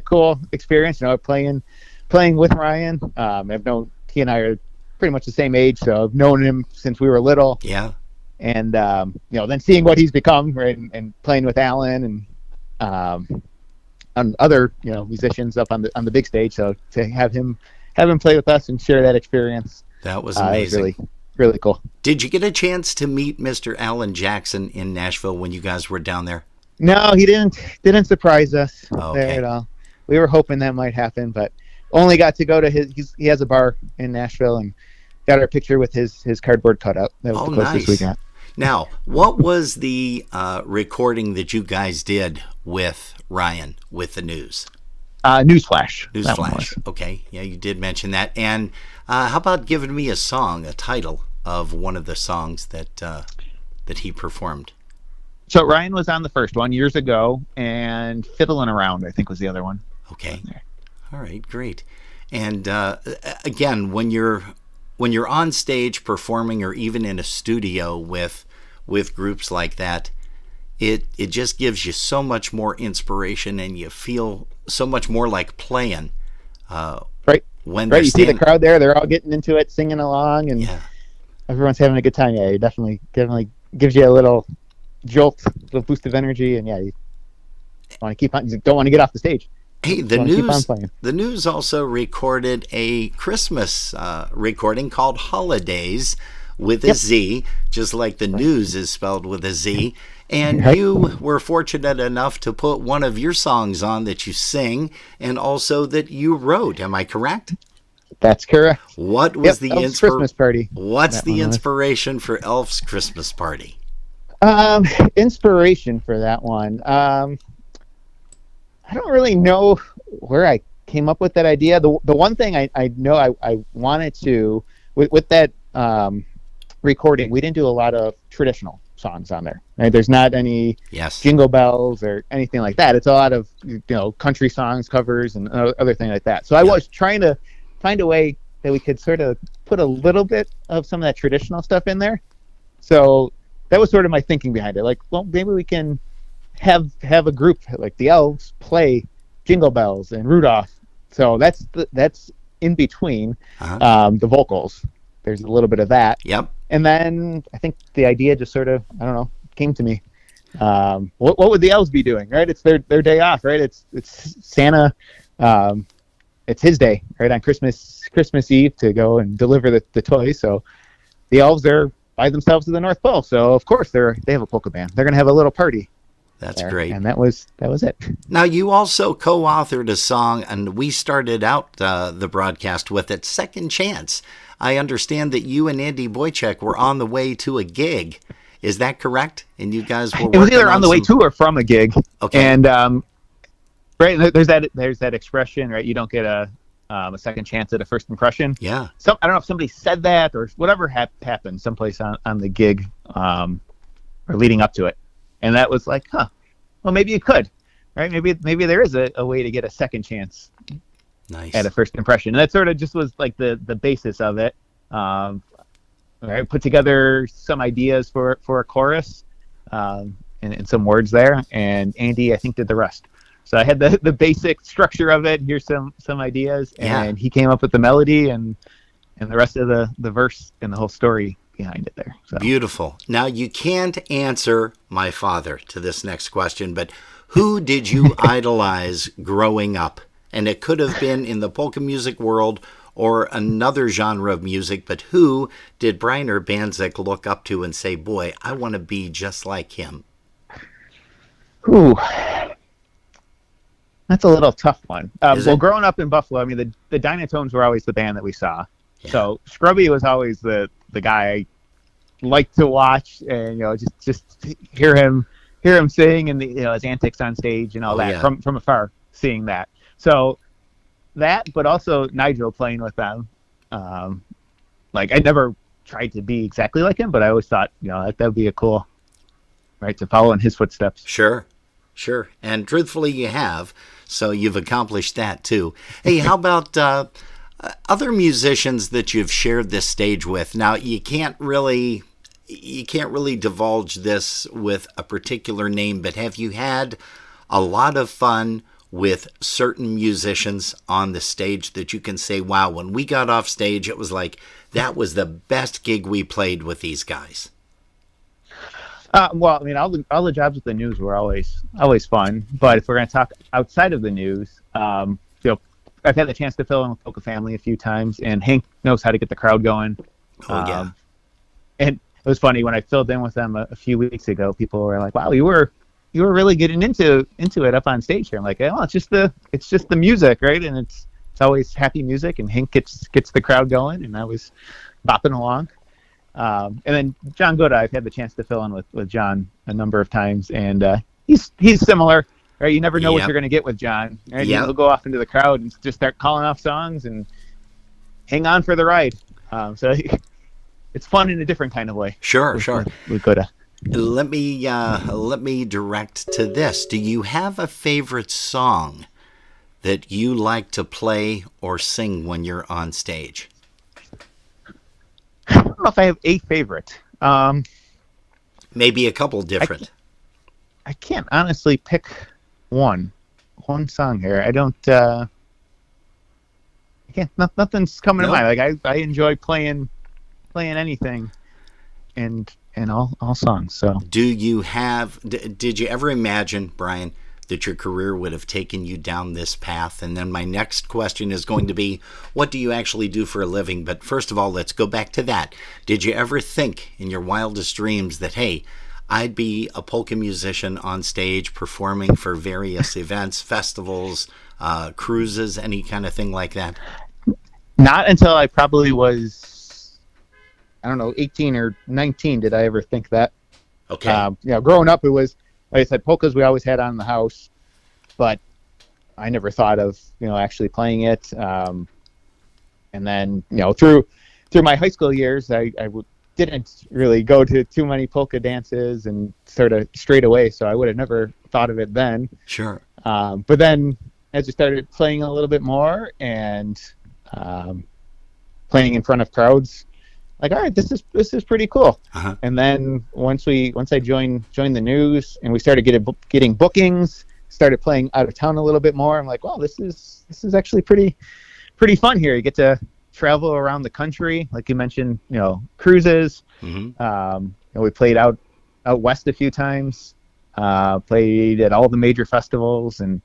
cool experience, playing with Ryan. He and I are pretty much the same age, so I've known him since we were little. Yeah. And then seeing what he's become, right, and playing with Alan and other musicians up on the big stage. So to have him play with us and share that experience. That was amazing. Was really, really cool. Did you get a chance to meet Mr. Alan Jackson in Nashville when you guys were down there? No, he didn't surprise us Okay. there at all. We were hoping that might happen, but only got to go to he has a bar in Nashville, and got our picture with his cardboard cutout. That was the closest we got. Now, what was the recording that you guys did with Ryan with the news? Newsflash. Newsflash. Okay. Yeah, you did mention that. And how about giving me a title of one of the songs that he performed? So Ryan was on the first one years ago, and Fiddling Around, I think, was the other one. Okay. All right, great. And again, when you're on stage performing, or even in a studio with groups like that, it just gives you so much more inspiration, and you feel so much more like playing. Right. When Right. You see the crowd there; they're all getting into it, singing along, and Yeah. everyone's having a good time. Yeah, it definitely gives you a little jolt, a little boost of energy, and yeah, you want to keep on. You don't want to get off the stage. Hey, Keep on playing. the news also recorded a Christmas recording called Holidays with a Z, just like the news is spelled with a Z. And Right. you were fortunate enough to put one of your songs on that you sing and also that you wrote. Am I correct? That's correct. What was the Elf's Christmas party? What's That the one was. inspiration for Elf's Christmas party? Inspiration for that one. I don't really know where I came up with that idea. The one thing I know I wanted to with that recording, we didn't do a lot of traditional songs on there. Right? There's not any Yes. jingle bells or anything like that. It's a lot of country songs, covers, and other things like that. So I was trying to find a way that we could sort of put a little bit of some of that traditional stuff in there. So that was sort of my thinking behind it. Like, well, maybe we can have a group like the Elves play Jingle Bells and Rudolph. So that's in between the vocals. There's a little bit of that. Yep. And then I think the idea just sort of, I don't know, came to me. What would the Elves be doing, right? It's their day off, right? It's Santa. It's his day, right, on Christmas Eve to go and deliver the toys. So the Elves are by themselves to the North Pole. So of course they have a polka band. They're gonna have a little party. That's there. great. And that was it. Now, you also co-authored a song, and we started out the broadcast with it, Second Chance. I understand that you and Andy Boychuk were on the way to a gig. Is that correct? And you guys were It was either on the way to or from a gig. Okay. And right, there's that expression, right? You don't get a second chance at a first impression. Yeah. So I don't know if somebody said that or whatever happened someplace on the gig or leading up to it. And that was like, well, maybe you could, right? Maybe there is a way to get a second chance Nice. at a first impression. And that sort of just was like the basis of it. Right, put together some ideas for a chorus and some words there. And Andy, I think, did the rest. So I had the basic structure of it. Here's some ideas. And he came up with the melody and the rest of the verse and the whole story behind it there. So. Beautiful. Now, you can't answer my father to this next question, but who did you idolize growing up? And it could have been in the polka music world or another genre of music, but who did Brian Urbanczyk look up to and say, boy, I want to be just like him? Ooh. That's a little tough one. Well, growing up in Buffalo, I mean, the Dynatones were always the band that we saw. Yeah. So Scrubby was always the guy I liked to watch, and just hear him sing and his antics on stage and all that from afar, seeing that. So that, but also Nigel playing with them. Like I never tried to be exactly like him, but I always thought that would be a cool, right, to follow in his footsteps. Sure. And truthfully, you have. So you've accomplished that too. Hey, how about other musicians that you've shared this stage with? Now, you can't really divulge this with a particular name, but have you had a lot of fun with certain musicians on the stage that you can say, wow, when we got off stage, it was like, that was the best gig we played with these guys? Well, I mean, all the jobs with the news were always fun. But if we're going to talk outside of the news, I've had the chance to fill in with Polka Family a few times, and Hank knows how to get the crowd going. Oh, yeah. And it was funny when I filled in with them a few weeks ago. People were like, "Wow, you were really getting into it up on stage here." I'm like, "Oh, it's just the music, right?" And it's always happy music, and Hank gets the crowd going, and I was bopping along. And then John Goda, I've had the chance to fill in with John a number of times, and he's similar, right? You never know what you're going to get with John, right? Yep. He'll go off into the crowd and just start calling off songs and hang on for the ride. So it's fun in a different kind of way. Sure. With Goda. Let me direct to this. Do you have a favorite song that you like to play or sing when you're on stage? I don't know if I have a favorite. Maybe a couple different. I can't honestly pick one. one song here. I don't. Nothing's coming to mind. Like I enjoy playing anything, and all songs. So, did you ever imagine, Brian, that your career would have taken you down this path? And then my next question is going to be, what do you actually do for a living? But first of all, let's go back to that. Did you ever think in your wildest dreams that, hey, I'd be a polka musician on stage performing for various events, festivals, cruises, any kind of thing like that? Not until I probably was, I don't know, 18 or 19 did I ever think that. Okay. Growing up, it was, like I said, polkas we always had on in the house, but I never thought of, actually playing it. And then, through my high school years, I didn't really go to too many polka dances and sort of straight away, so I would have never thought of it then. Sure. But then as I started playing a little bit more and playing in front of crowds, like, all right, this is pretty cool. Uh-huh. And then once I joined the news and we started getting bookings, started playing out of town a little bit more, I'm like, well, this is actually pretty fun here. You get to travel around the country, like you mentioned, cruises. Mm-hmm. We played out west a few times, played at all the major festivals, and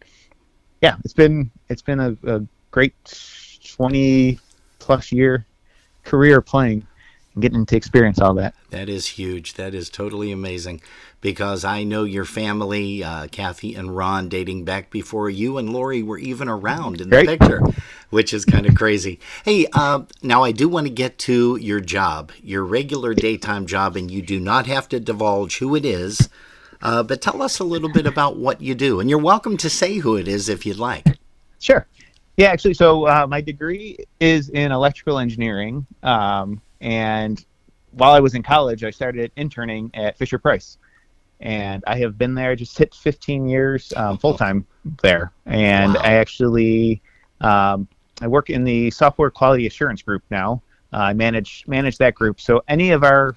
yeah, it's been a great 20 plus year career playing and getting to experience all that. That is huge. That is totally amazing, because I know your family, Kathy and Ron, dating back before you and Lori were even around in the picture, which is kind of crazy. Hey, now I do want to get to your job, your regular daytime job, and you do not have to divulge who it is, but tell us a little bit about what you do. And you're welcome to say who it is if you'd like. Sure. Yeah, actually, so my degree is in electrical engineering, and while I was in college, I started interning at Fisher-Price, and I have been there, just hit 15 years full-time there, and wow. I actually I work in the software quality assurance group now. I manage that group, so any of our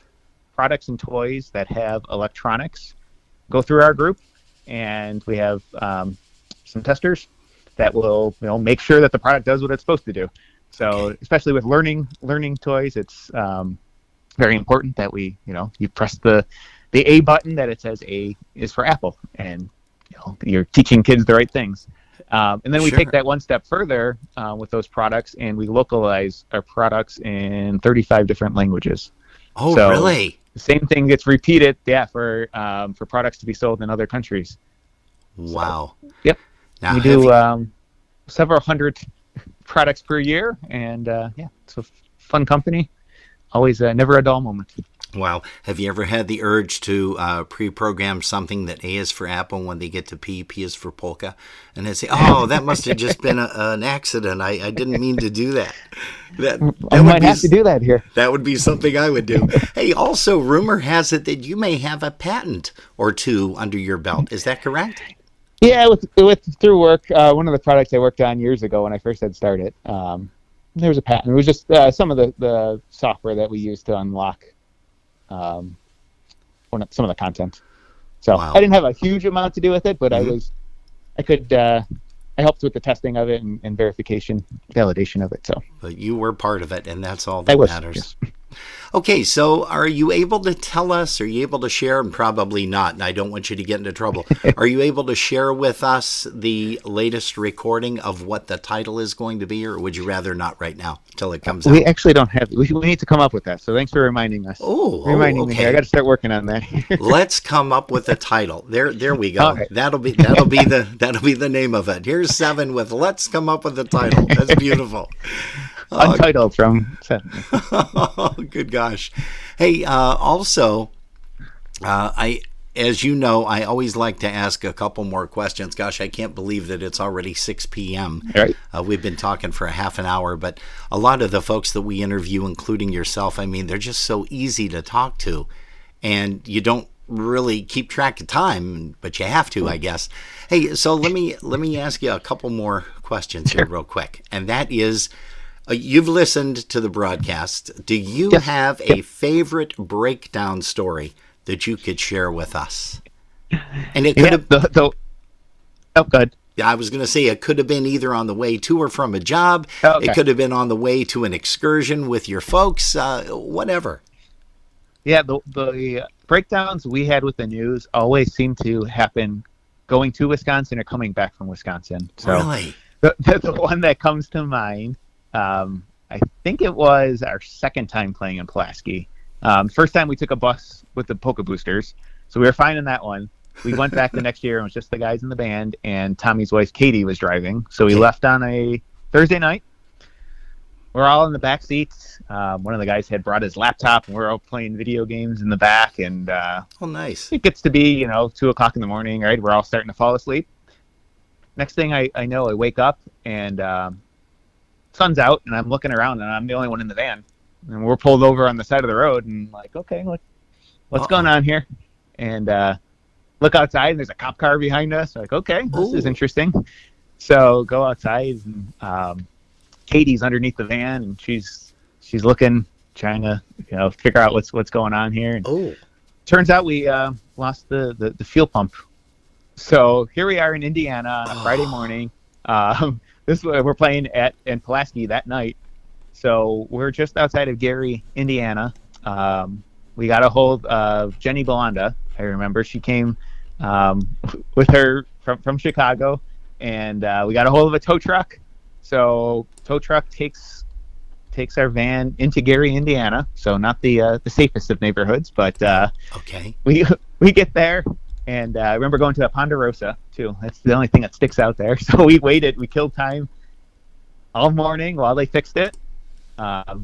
products and toys that have electronics go through our group, and we have some testers that will make sure that the product does what it's supposed to do. So especially with learning toys, it's very important that you press the A button, that it says A is for Apple, and you're teaching kids the right things. And then we take that one step further with those products, and we localize our products in 35 different languages. Oh, so really? The same thing gets repeated, for products to be sold in other countries. Wow. So, yep. Now, we do several hundred products per year, and it's a fun company. Always never a dull moment. Wow. Have you ever had the urge to pre-program something that A is for Apple, when they get to P is for polka, and they say, oh, that must have just been an accident. I didn't mean to do that. I might have to do that here. That would be something I would do. Hey, also, rumor has it that you may have a patent or two under your belt. Is that correct? Yeah, through work, one of the products I worked on years ago when I first had started, there was a patent. It was just some of the software that we used to unlock some of the content. So wow. I didn't have a huge amount to do with it, but mm-hmm. I helped with the testing of it and verification, validation of it. So, but you were part of it, and that's all that matters. Yes. Okay, so are you able to tell us, are you able to share, and probably not, and I don't want you to get into trouble, are you able to share with us the latest recording of what the title is going to be, or would you rather not right now until it comes out? We actually don't have, we need to come up with that, so thanks for reminding us. Reminding me. I got to start working on that. Let's come up with a title. There we go. Right. That'll be the name of it. Here's 7 with Let's Come Up with a Title. That's beautiful. Untitled from 7. Oh, good gosh. Hey, also, as you know, I always like to ask a couple more questions. Gosh, I can't believe that it's already 6 p.m. Right. We've been talking for a half an hour, but a lot of the folks that we interview, including yourself, I mean, they're just so easy to talk to, and you don't really keep track of time, but you have to, I guess. Hey, so let me ask you a couple more questions here real quick, and that is, you've listened to the broadcast. Do you have a favorite breakdown story that you could share with us? And it could have... Oh, good. I was going to say it could have been either on the way to or from a job. Okay. It could have been on the way to an excursion with your folks, whatever. Yeah, the breakdowns we had with the news always seem to happen going to Wisconsin or coming back from Wisconsin. So Really? the one that comes to mind, I think it was our second time playing in Pulaski. First time we took a bus with the Polka Boosters, so we were fine in that one. We went back the next year and it was just the guys in the band, and Tommy's wife Katie was driving. So we left on a Thursday night. We're all in the back seats. One of the guys had brought his laptop, and we're all playing video games in the back. And Oh, nice. it gets to be 2:00 in the morning, right? We're all starting to fall asleep. Next thing I know, I wake up and sun's out, and I'm looking around, and I'm the only one in the van. And we're pulled over on the side of the road, and like, okay, what's going on here? And look outside, and there's a cop car behind us. Like, okay, this is interesting. So go outside, and Katie's underneath the van, and she's looking, trying to figure out what's going on here. And turns out we lost the fuel pump. So here we are in Indiana on a Friday morning. We're playing in Pulaski that night. So we're just outside of Gary, Indiana. We got a hold of Jenny Belanda. I remember she came with her from Chicago, and we got a hold of a tow truck. So tow truck takes our van into Gary, Indiana. So not the safest of neighborhoods, but we get there, and I remember going to a Ponderosa too. That's the only thing that sticks out there. So we waited. We killed time all morning while they fixed it.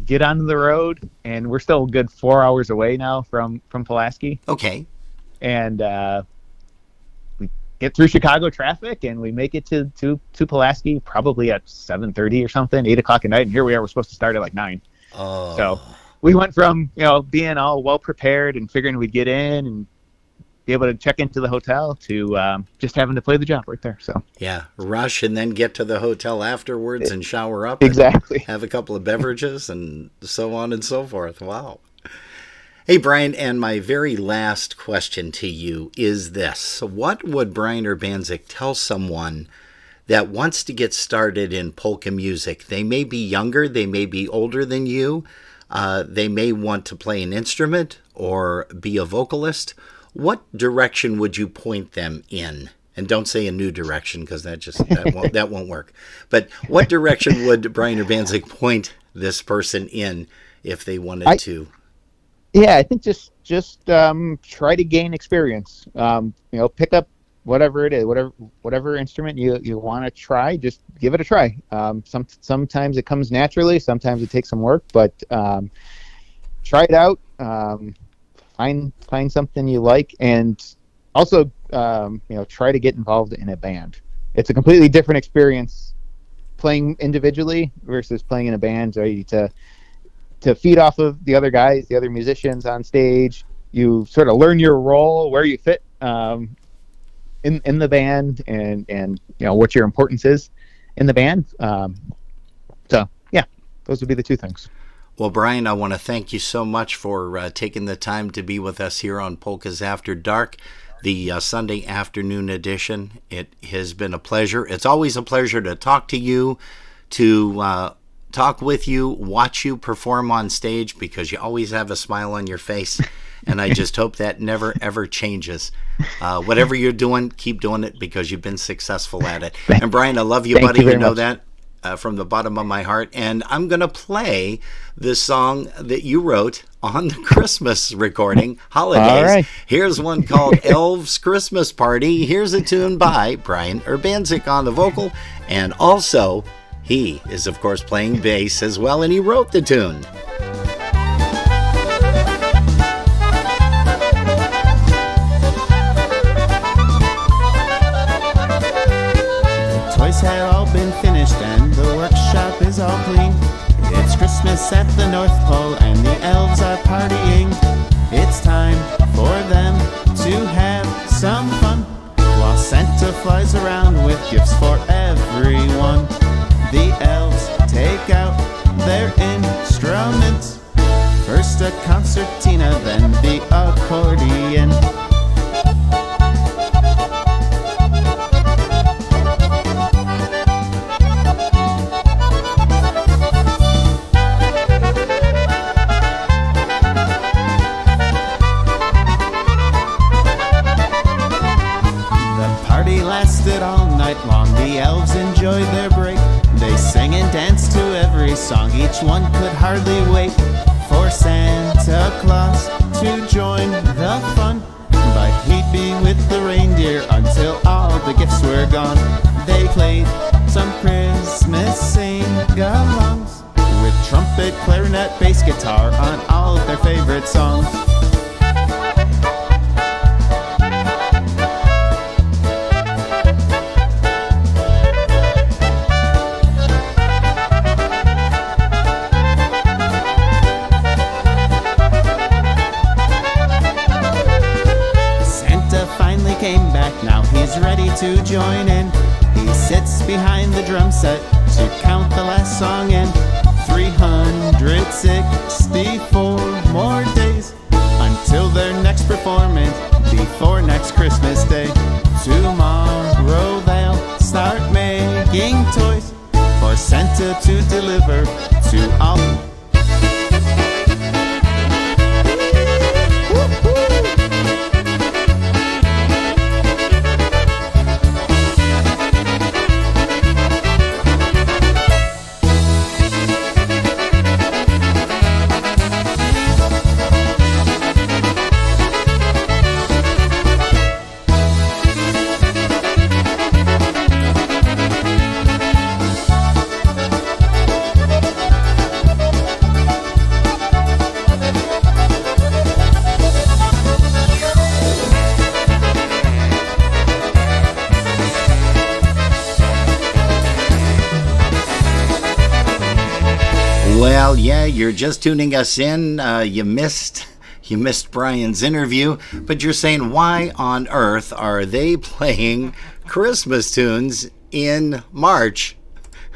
Get onto the road, and we're still a good 4 hours away now from Pulaski. Okay. And we get through Chicago traffic, and we make it to Pulaski probably at 7:30 or something, 8:00 at night. And here we are. We're supposed to start at like 9. Oh. So we went from being all well prepared and figuring we'd get in and be able to check into the hotel to just having to play the job right there. So yeah, rush and then get to the hotel afterwards and shower up. Exactly. Have a couple of beverages and so on and so forth. Wow. Hey, Brian, and my very last question to you is this. What would Brian Urbanczyk tell someone that wants to get started in polka music? They may be younger, they may be older than you, they may want to play an instrument or be a vocalist. What direction would you point them in? And don't say a new direction, because that won't work. But what direction would Brian Urbanczyk point this person in if they wanted to? Yeah, I think just try to gain experience. Pick up whatever it is, whatever instrument you want to try. Just give it a try. Sometimes it comes naturally. Sometimes it takes some work, but try it out. Find something you like, and also try to get involved in a band. It's a completely different experience playing individually versus playing in a band. Right? To feed off of the other guys, the other musicians on stage. You sort of learn your role, where you fit in the band, and what your importance is in the band. So yeah, those would be the two things. Well, Brian, I want to thank you so much for taking the time to be with us here on Polkas After Dark, the Sunday afternoon edition. It has been a pleasure. It's always a pleasure to talk to you, to talk with you, watch you perform on stage, because you always have a smile on your face. And I just hope that never, ever changes. Whatever you're doing, keep doing it, because you've been successful at it. And Brian, I love you, buddy. You know that. From the bottom of my heart. And I'm going to play the song that you wrote on the Christmas recording, Holidays. All right. Here's one called Elves Christmas Party. Here's a tune by Brian Urbanczyk on the vocal. And also, he is, of course, playing bass as well, and he wrote the tune. Toys have all been finished and the workshop is all clean. It's Christmas at the North Pole and the elves are partying. It's time for them to have some fun, while Santa flies around with gifts for everyone. The elves take out their instruments, first a concertina, then the accordion. Each one could hardly wait for Santa Claus to join the fun. But he'd be with the reindeer until all the gifts were gone. They played some Christmas sing-alongs with trumpet, clarinet, bass guitar on all of their favorite songs. Came back, now he's ready to join in. He sits behind the drum set to count the last song in. 364 more days until their next performance before next Christmas Day. Tomorrow they'll start making toys for Santa to deliver to all. Well, yeah, you're just tuning us in. You missed Brian's interview, but you're saying, why on earth are they playing Christmas tunes in March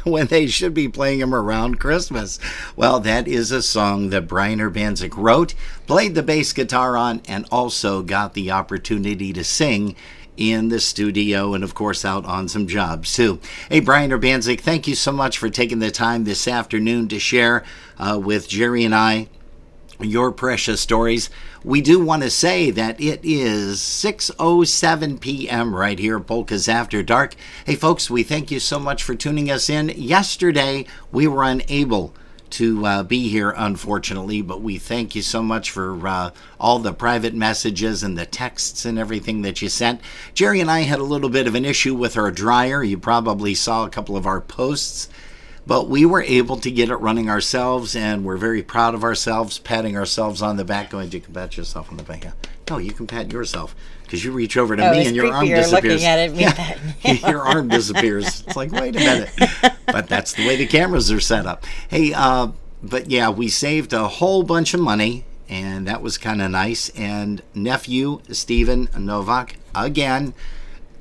when they should be playing them around Christmas? Well, that is a song that Brian Urbanczyk wrote, played the bass guitar on, and also got the opportunity to sing in the studio and, of course, out on some jobs, too. Hey, Brian Urbanczyk, thank you so much for taking the time this afternoon to share with Jerry and I your precious stories. We do want to say that it is 6:07 p.m. right here at Polkas After Dark. Hey, folks, we thank you so much for tuning us in. Yesterday, we were unable to be here, unfortunately, but we thank you so much for all the private messages and the texts and everything that you sent. Jerry and I had a little bit of an issue with our dryer. You probably saw a couple of our posts, but we were able to get it running ourselves, and we're very proud of ourselves, patting ourselves on the back. Going, you can pat yourself on the back. No, you can pat yourself, because you reach over to me and your arm disappears. Looking at it, your arm disappears. It's like, wait a minute. But that's the way the cameras are set up. Hey, but yeah, we saved a whole bunch of money, and that was kind of nice. And nephew Stephen Novak again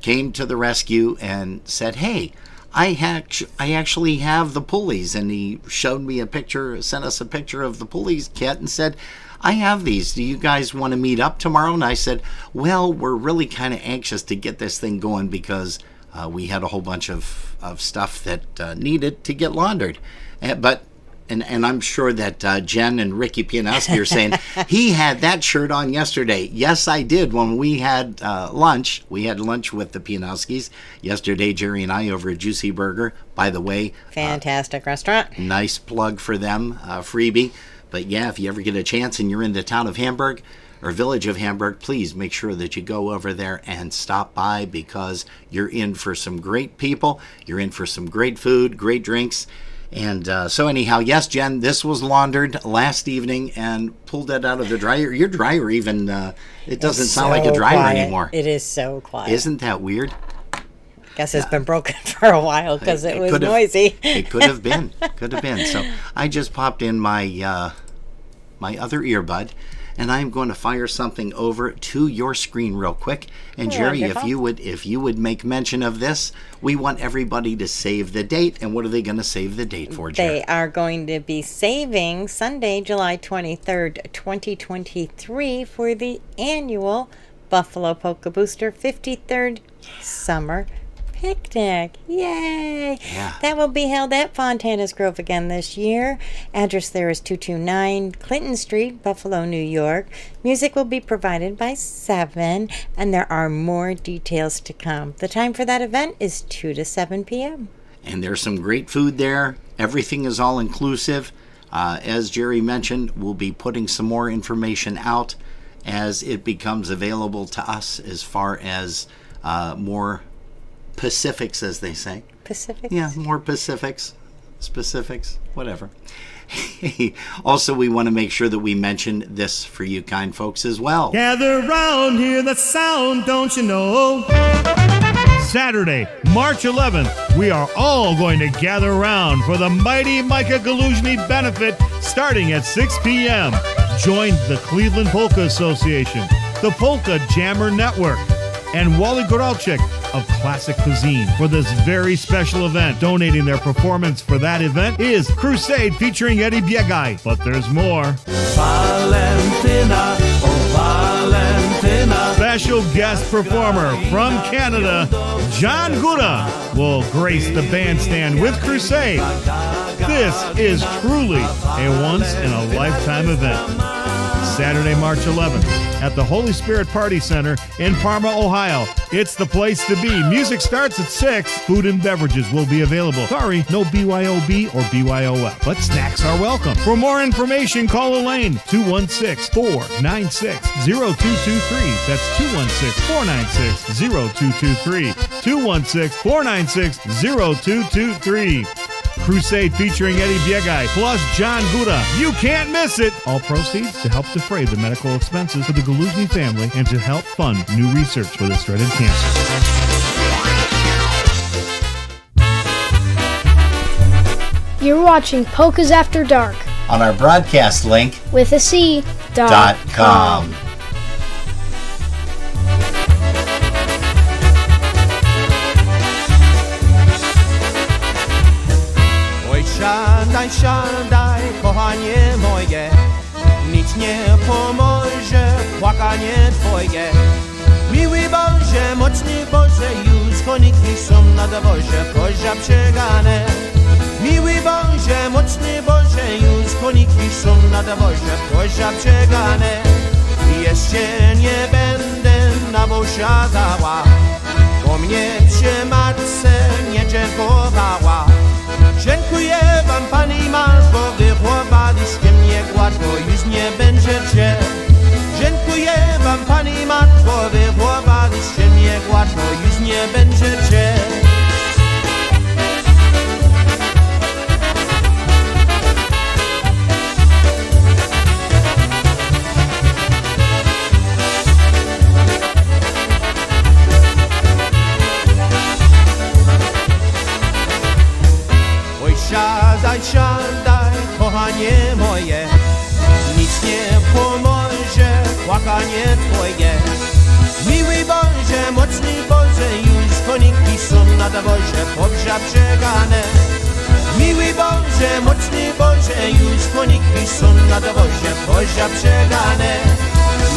came to the rescue and said, hey, I actually have the pulleys. And he showed me a picture, sent us a picture of the pulleys kit and said, I have these. Do you guys want to meet up tomorrow? And I said, well, we're really kind of anxious to get this thing going because we had a whole bunch of stuff that needed to get laundered. And I'm sure that Jen and Ricky Pianowski are saying, he had that shirt on yesterday. Yes, I did. When we had lunch, with the Pianowskis yesterday, Jerry and I, over at Juicy Burger. By the way, fantastic restaurant. Nice plug for them, freebie. But yeah, if you ever get a chance and you're in the town of Hamburg or village of Hamburg, please make sure that you go over there and stop by, because you're in for some great people. You're in for some great food, great drinks. And so anyhow, yes, Jen, this was laundered last evening and pulled it out of the dryer. Your dryer even, it doesn't sound like a dryer anymore. It is so quiet. Isn't that weird? Guess it's been broken for a while because it was noisy. It could have been. So I just popped in my my other earbud, and I'm going to fire something over to your screen real quick. And Jerry, if you would make mention of this, we want everybody to save the date. And what are they going to save the date for, Jerry? They are going to be saving Sunday, July 23rd, 2023 for the annual Buffalo Polka Booster 53rd Summer Picnic. Yay! Yeah. That will be held at Fontana's Grove again this year. Address there is 229 Clinton Street, Buffalo, New York. Music will be provided by 7, and there are more details to come. The time for that event is 2 to 7 p.m. And there's some great food there. Everything is all inclusive. As Jerry mentioned, we'll be putting some more information out as it becomes available to us as far as more Pacifics, as they say. Pacifics? Yeah, more Pacifics, specifics, whatever. Also, we want to make sure that we mention this for you kind folks as well. Gather round, hear the sound, don't you know? Saturday, March 11th, we are all going to gather around for the Mighty Micah Galuzhny benefit starting at 6 p.m. Join the Cleveland Polka Association, the Polka Jammer Network, and Wally Goralczyk of Classic Cuisine for this very special event. Donating their performance for that event is Crusade featuring Eddie Biegaj. But there's more. Valentina, oh Valentina. Special guest performer from Canada, John Guda, will grace the bandstand with Crusade. This is truly a once-in-a-lifetime event. Saturday, March 11th at the Holy Spirit Party Center in Parma, Ohio. It's the place to be. Music starts at 6. Food and beverages will be available. Sorry, no BYOB or BYOF, but snacks are welcome. For more information, call Elaine, 216-496-0223. That's 216-496-0223. 216-496-0223. Crusade featuring Eddie Biegaj plus John Guda. You can't miss it! All proceeds to help defray the medical expenses for the Galuzhny family and to help fund new research for this dreaded cancer. You're watching Polkas After Dark On our broadcast link, with a C.com. Siadaj, siadaj, kochanie moje, nic nie pomoże, płakanie twoje. Miły Boże, mocny Boże, już koniki są na dowozie, kozia przegane. Miły Boże, mocny Boże, już koniki są na dowozie, kozia przegane. Jeszcze nie będę na siadała, bo mnie przy matce nie dziękowała. Dziękuję wam, pani Marko, wychowaliście mnie gładko, już nie będziecie. Dziękuję wam, pani Marko, wychowaliście mnie gładko, już nie będziecie. Siadaj, siadaj, kochanie moje, nic nie pomoże, płakanie twoje. Miły Boże, mocny Boże, już koniki są na dowozie, kozia przegane. Miły Boże, mocny Boże, już koniki są na dowozie, kozia przegane.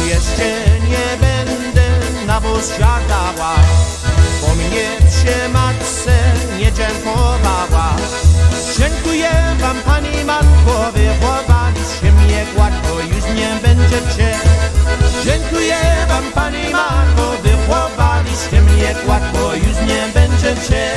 Jeszcze nie będę na wóz siadała, bo mnie przy matce nie dziękowała. Dziękuję wam, pani Marko, wychowaliście mnie gładko, już nie będziecie. Dziękuję wam, pani Marko, wychowaliście mnie gładko, już nie będziecie.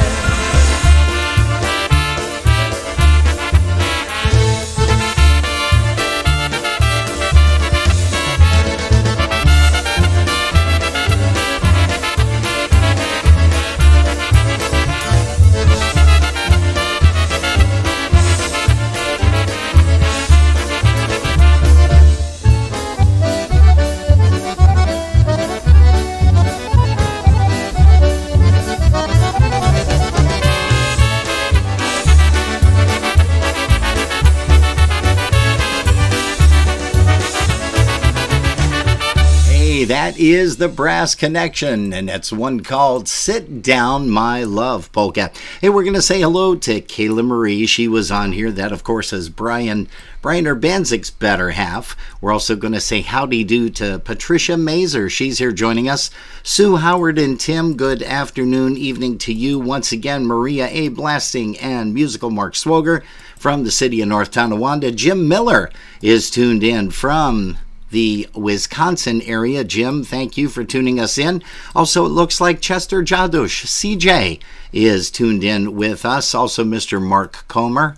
That is the Brass Connection, and that's one called Sit Down, My Love Polka. Hey, we're going to say hello to Kayla Marie. She was on here. That, of course, is Brian Urbanczyk's better half. We're also going to say howdy do to Patricia Mazer. She's here joining us. Sue Howard and Tim, good afternoon, evening to you. Once again, Maria A. Blasting and musical Mark Swoger from the city of North Tonawanda. Jim Miller is tuned in from the Wisconsin area. Jim, thank you for tuning us in. Also, it looks like Chester Jadush, CJ, is tuned in with us. Also, Mr. Mark Komar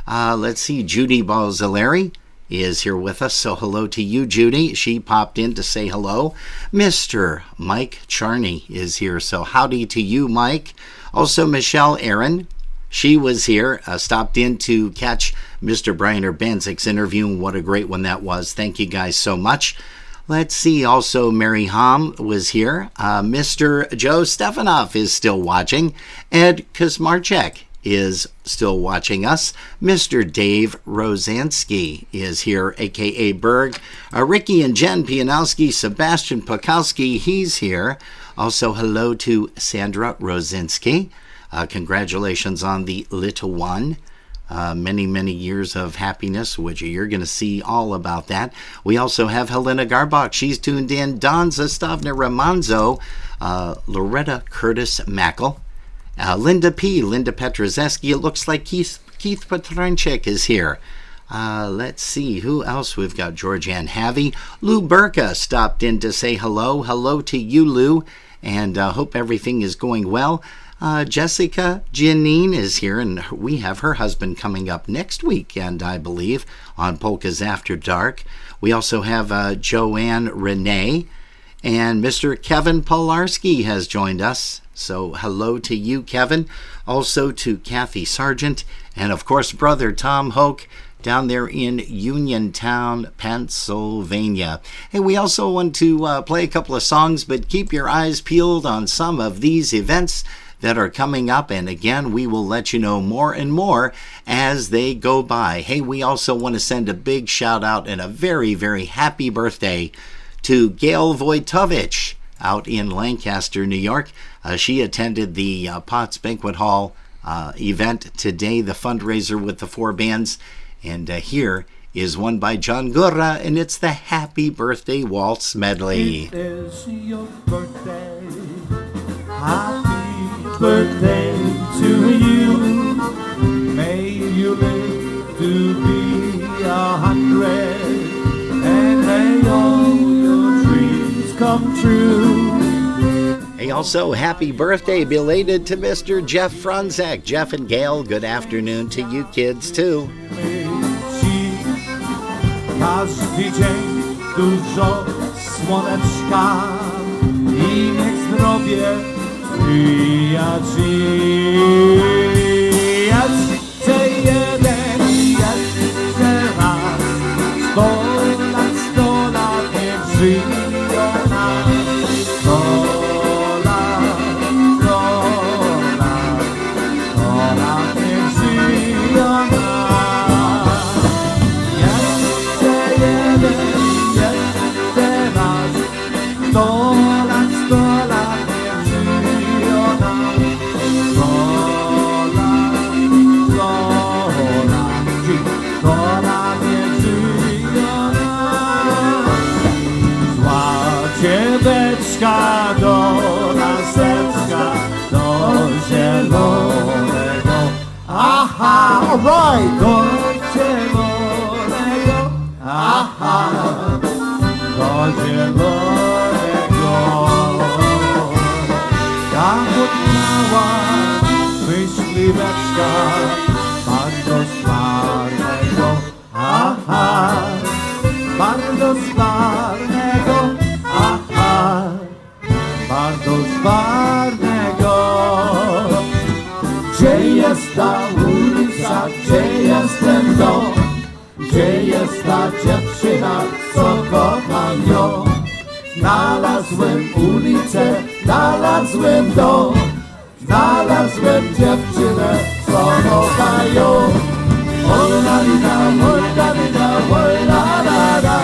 Let's see, Judy Balzalari is here with us. So hello to you, Judy. She popped in to say hello. Mr. Mike Charney is here. So howdy to you, Mike. Also, Michelle Aaron. She was here, stopped in to catch Mr. Brian Urbanczyk's interview, and what a great one that was. Thank you guys so much. Let's see, also Mary Hom was here. Mr. Joe Stefanoff is still watching. Ed Kosmarchek is still watching us. Mr. Dave Rosansky is here, a.k.a. Berg. Ricky and Jen Pianowski, Sebastian Pokowski, he's here. Also, hello to Sandra Rosinski. Congratulations on the little one. Many, many years of happiness, which you're going to see all about that. We also have Helena Garbach. She's tuned in. Don Zastavna Ramanzo. Loretta Curtis Mackel. Linda P. Linda Petrozeski. It looks like Keith Petranchik is here. Let's see who else we've got. Georgianne Havey. Lou Burka stopped in to say hello. Hello to you, Lou, and hope everything is going well. Jessica Janine is here, and we have her husband coming up next weekend, I believe, on Polkas After Dark. We also have Joanne Renee, and Mr. Kevin Polarski has joined us. So hello to you, Kevin. Also to Kathy Sargent, and of course, brother Tom Hoke down there in Uniontown, Pennsylvania. Hey, we also want to play a couple of songs, but keep your eyes peeled on some of these events that are coming up, and again, we will let you know more and more as they go by. Hey, we also want to send a big shout out and a very, very happy birthday to Gail Wojtowicz out in Lancaster, New York. She attended the Potts Banquet Hall event today, the fundraiser with the 4 bands, and here is one by John Gurra, and it's the Happy Birthday Waltz Medley. It is your birthday. Happy birthday to you. May you live to be 100, and may all your dreams come true. Hey, also happy birthday belated to Mr. Jeff Franzek. Jeff and Gail, good afternoon to you kids too. Każdy dzień dużo słoneczka i niech zdrowie sprzyja ci. Jeszcze jeden, jeszcze raz, 100 lat niech żyją nam. 100 lat, 100 lat, 100 lat niech żyją nam. Ciebeczka do laseczka, do zielonego. Aha, all right, do zielonego. Aha, do zielonego. Tam odnała myśliweczka, bardzo smarnego. Aha, bardzo smarnego. Bardzo zwarnego. Gdzie jest ta ulica, gdzie jest ten dom? Gdzie jest ta dziewczyna, co kocham ją? Znalazłem ulicę, znalazłem dom, znalazłem dziewczynę, co kocham ją. Oj la li da, oj la li da, oj la la la.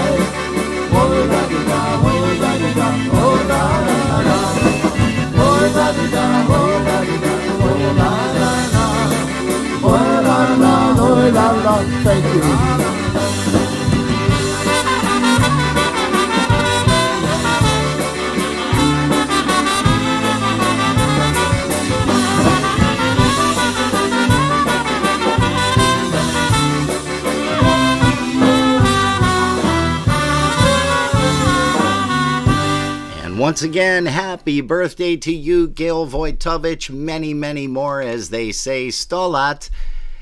Oj la li da, oj la li da, oj la la la. Oj la li da, oj la li da, oj la la la. Oj la la, oj la la. Thank you. Once again, happy birthday to you, Gail Wojtowicz. Many, many more, as they say, 100 lat.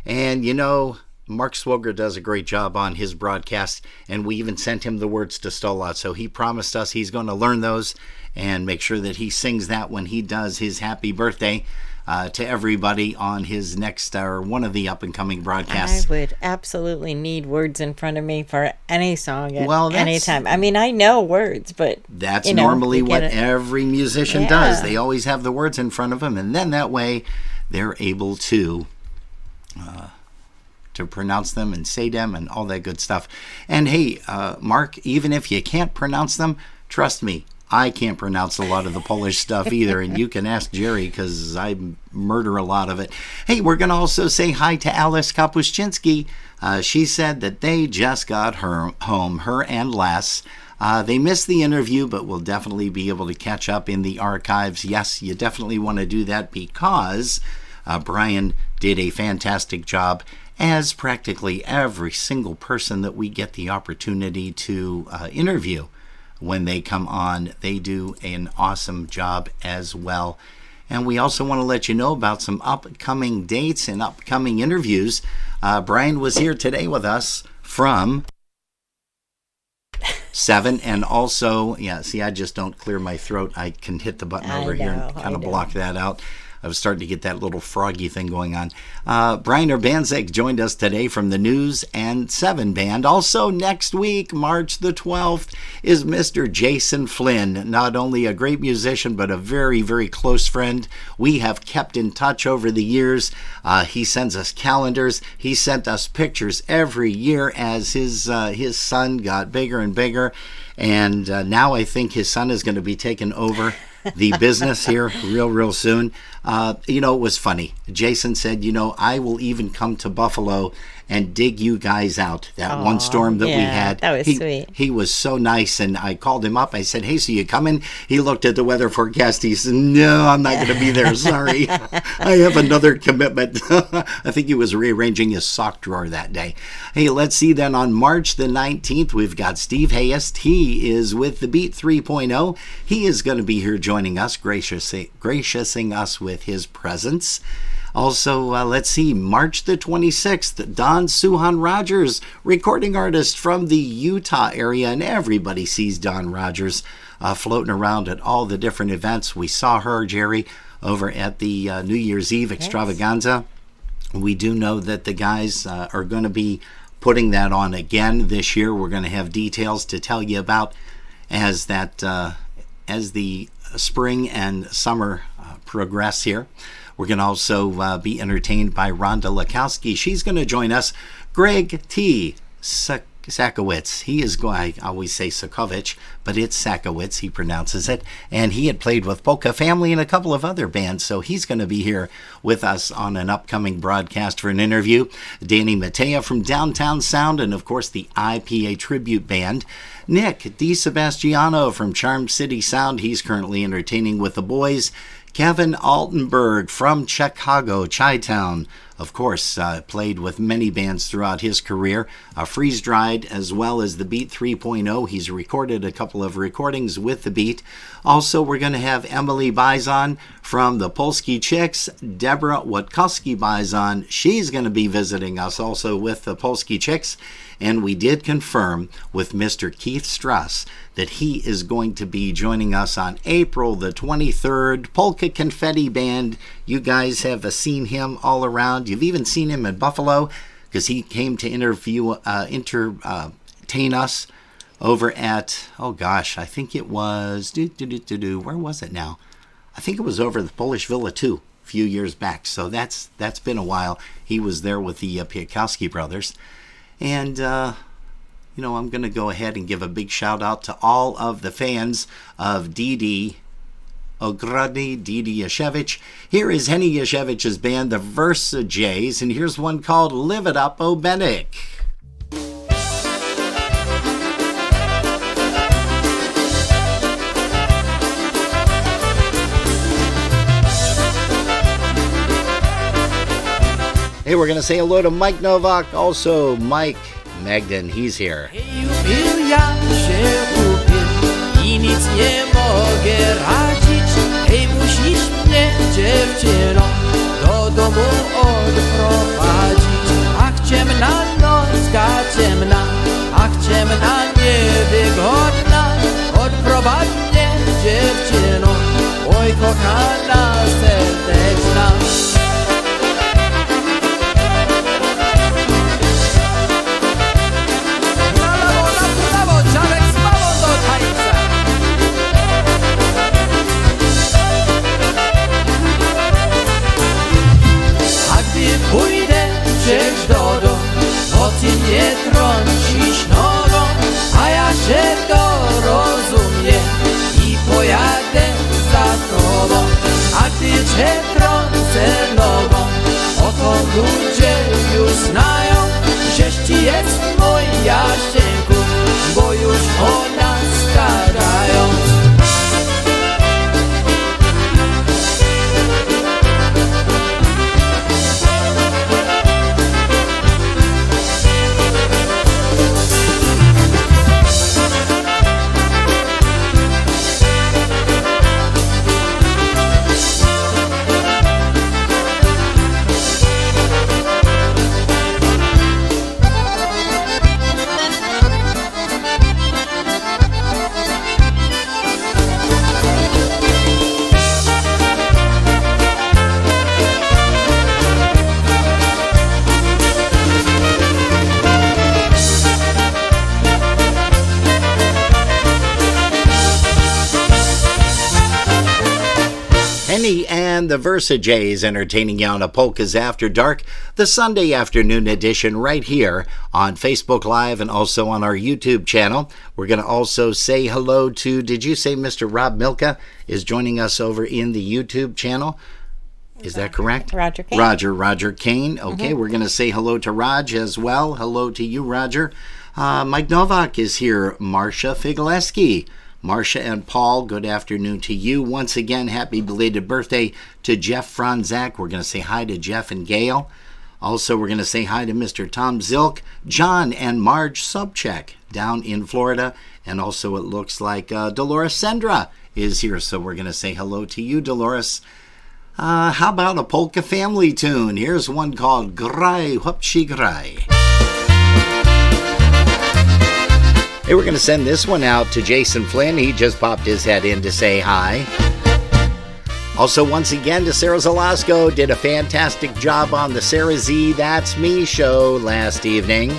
And, you know, Mark Swoger does a great job on his broadcast, and we even sent him the words to Stolat. So he promised us he's going to learn those and make sure that he sings that when he does his happy birthday to everybody on his next or one of the up-and-coming broadcasts. I would absolutely need words in front of me for any song at Well, any time. I mean, I know words, but that's normally what every musician does. They always have the words in front of them, and then that way they're able to pronounce them and say them and all that good stuff. And hey, Mark, even if you can't pronounce them, trust me, I can't pronounce a lot of the Polish stuff either, and you can ask Jerry because I murder a lot of it. Hey, we're going to also say hi to Alice Kapuscinski. She said that they just got home, her and Les. They missed the interview, but will definitely be able to catch up in the archives. Yes, you definitely want to do that because Brian did a fantastic job, as practically every single person that we get the opportunity to interview when they come on. They do an awesome job as well. And we also want to let you know about some upcoming dates and upcoming interviews. Brian was here today with us from 7, and also, I just don't clear my throat. I can hit the button over here and kind of block that out. I was starting to get that little froggy thing going on. Brian Urbanczyk joined us today from the News and 7 Band. Also next week, March the 12th, is Mr. Jason Flynn. Not only a great musician, but a very, very close friend. We have kept in touch over the years. He sends us calendars. He sent us pictures every year as his son got bigger and bigger. And now I think his son is going to be taking over the business here real soon. It was funny. Jason said, I will even come to Buffalo and dig you guys out. That one storm that we had. That was sweet. He was so nice, and I called him up. I said, hey, so you coming? He looked at the weather forecast. He said, no, I'm not going to be there. Sorry. I have another commitment. I think he was rearranging his sock drawer that day. Hey, let's see then. On March the 19th, we've got Steve Hayest. He is with the Beat 3.0. He is going to be here joining us, graciousing us with his presence. Also, let's see, March the 26th, Don Suhan Rogers, recording artist from the Utah area, and everybody sees Don Rogers floating around at all the different events. We saw her, Jerry, over at the New Year's Eve extravaganza. We do know that the guys are going to be putting that on again this year. We're going to have details to tell you about as the spring and summer progress here. We're going to also be entertained by Rhonda Lakowski. She's going to join us. Greg T. Sakowicz. He is going, I always say Sakovich, but it's Sakowicz, he pronounces it. And he had played with Polka Family and a couple of other bands, so he's going to be here with us on an upcoming broadcast for an interview. Danny Matea from Downtown Sound, and of course the IPA Tribute Band. Nick DiSebastiano from Charm City Sound. He's currently entertaining with the boys. Kevin Altenberg from Chicago, Chi-Town, of course, played with many bands throughout his career. Freeze Dried, as well as the Beat 3.0. He's recorded a couple of recordings with the Beat. Also, we're going to have Emily Bizon from the Polski Chicks. Deborah Watkowski Bizon, she's going to be visiting us also with the Polski Chicks. And we did confirm with Mr. Keith Struss that he is going to be joining us on April the 23rd. Polka Confetti Band. You guys have seen him all around. You've even seen him in Buffalo because he came to entertain us over at, I think it was, where was it now? I think it was over the Polish Villa 2 a few years back. So that's been a while. He was there with the Piakowski brothers. And, I'm going to go ahead and give a big shout out to all of the fans of Didi Yashevich. Here is Henny Yashevich's band, the Versa Jays, and here's one called Live It Up, Obenik. Hey, we're going to say hello to Mike Novak, also Mike Magden, he's here. I nic nie mogę radzić. Hej, musisz mnie, dziewczyno, do domu odprowadzić. Ach, ciemna ciemna, niewygodna, odprowadź mnie, dziewczyno, oj kochana serdeczna. Na prawo, dziadek z mamą do tańca. A gdy pójdę przecież do domu, bo ty mnie trącisz nogą, a ja się dorozumiem i pojadę za tobą. A gdy cię trącę nogą, oto ludzie już znają, żeś ty jest mój Jasieńku, bo już o nas gadają. Henny and the Versajays entertaining you on a Polkas After Dark, the Sunday afternoon edition right here on Facebook Live and also on our YouTube channel. We're going to also say hello to, did you say Mr. Rob Milka is joining us over in the YouTube channel? Is that correct? Roger Kane. Roger Kane. Okay, we're going to say hello to Raj as well. Hello to you, Roger. Mike Novak is here. Marcia Figaleski. Marcia and Paul, good afternoon to you. Once again, happy belated birthday to Jeff Franzak. We're going to say hi to Jeff and Gail. Also, we're going to say hi to Mr. Tom Zilk, John and Marge Subcheck down in Florida. And also it looks like Dolores Sendra is here. So we're going to say hello to you, Dolores. How about a polka family tune? Here's one called Graj Hopshi Graj. Hey, we're going to send this one out to Jason Flynn. He just popped his head in to say hi. Also, once again, to Sarah Zalasko. Did a fantastic job on the Sarah Z That's Me show last evening.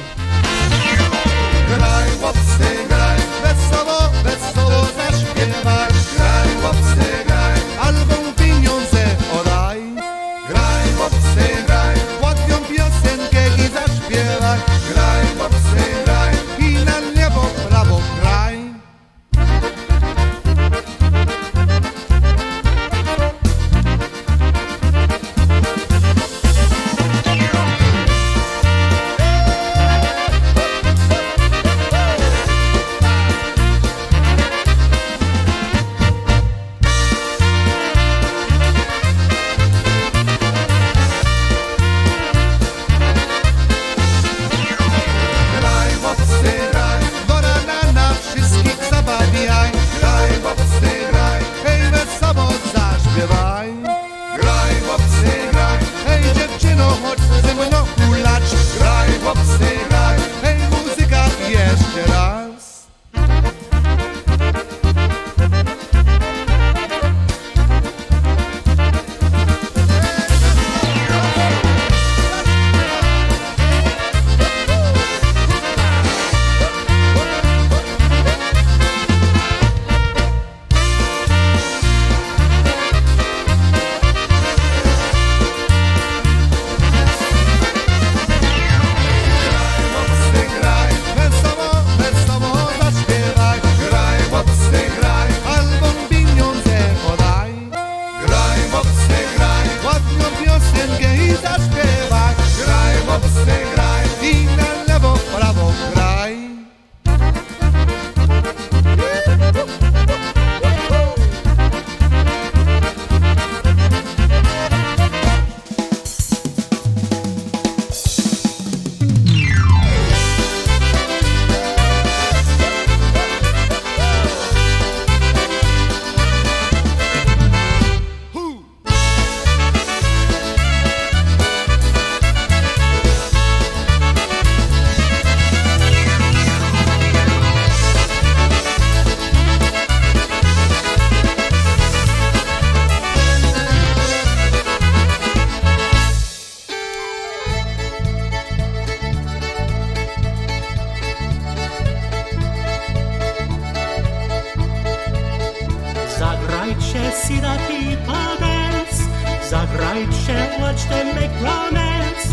see the people dance. Zagrajcie, watch them make romance.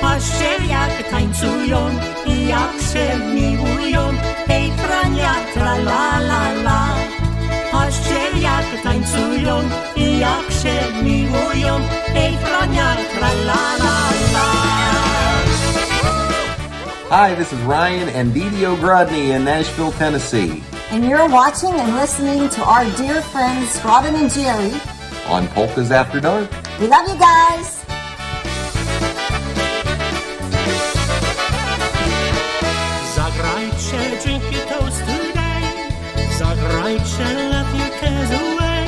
Patrzcie jak tańcują i jak się miłują. Hej Frania, tra la la la. Patrzcie jak tańcują i jak się miłują. Hej Frania, tra la la la. Hi, this is Ryan and Didi O'Grodney in Nashville, Tennessee. And you're watching and listening to our dear friends Robin and Jerry On Polkas After Dark. We love you guys. Zagrajcie, drink your toast today. Zagrajcie, let your cares away.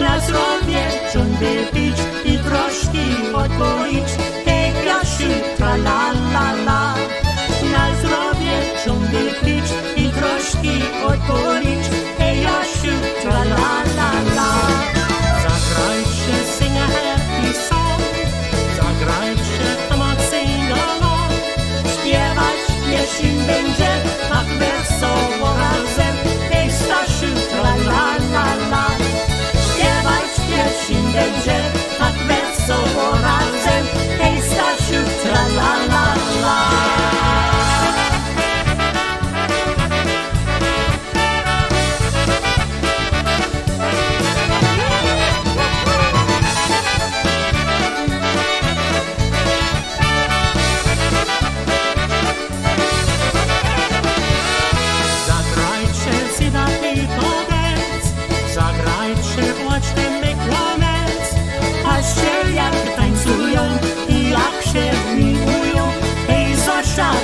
Na zdrowie ciągle pić i troszki odpolić. Hej Jasiu, tra la la la. Na zdrowie ciągle pić i troszki odpolić. Hej Jasiu, tra la la la. Zagrajcie, sing a happy song. Zagrajcie, come on, sing along. Śpiewać pieśń będzie tak wesoło razem. Hej Stasiu, tra la la la. Śpiewać pieśń będzie tak wesoło razem. Hej Stasiu, tra la la la.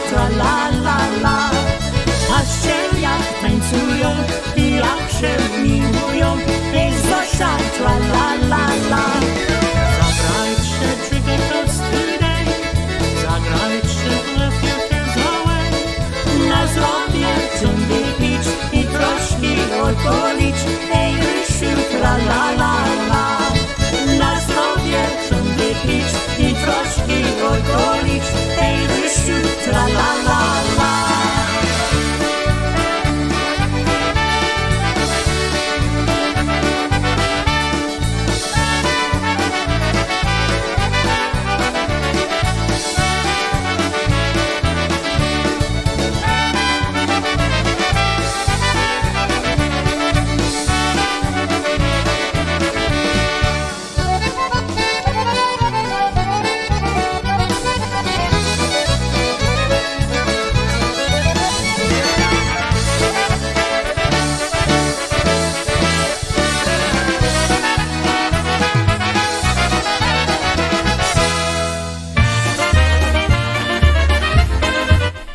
Tra la la la. Patrzcie jak tańcują i jak się miłują. Hej Zosia, tra la la la. Zagrajcie, drink a toast today. Zagrajcie, let your cares away. Na zdrowie ciągle pić i troszki odpolić. Hej Rysiu, tra la la la. Na zdrowie ciągle pić i troszki odpolić. Hej Rysiu, tra la la la.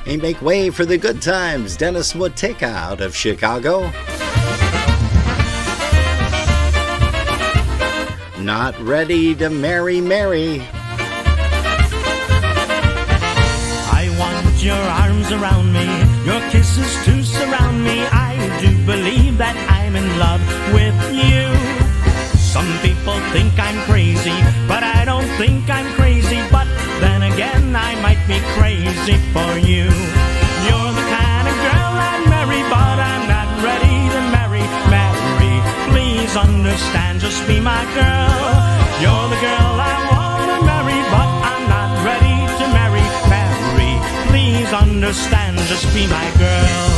And make way for the good times. Dennis Motika out of Chicago. Not ready to marry Mary. I want your arms around me, your kisses to surround me. I do believe that I'm in love with you. Some people think I'm crazy, but I don't think I'm crazy. But then again, I might be crazy for you. You're the kind of girl I'd marry, but I'm not ready to marry. Mary, please understand, just be my girl. You're the girl I want to marry, but I'm not ready to marry. Mary, please understand, just be my girl.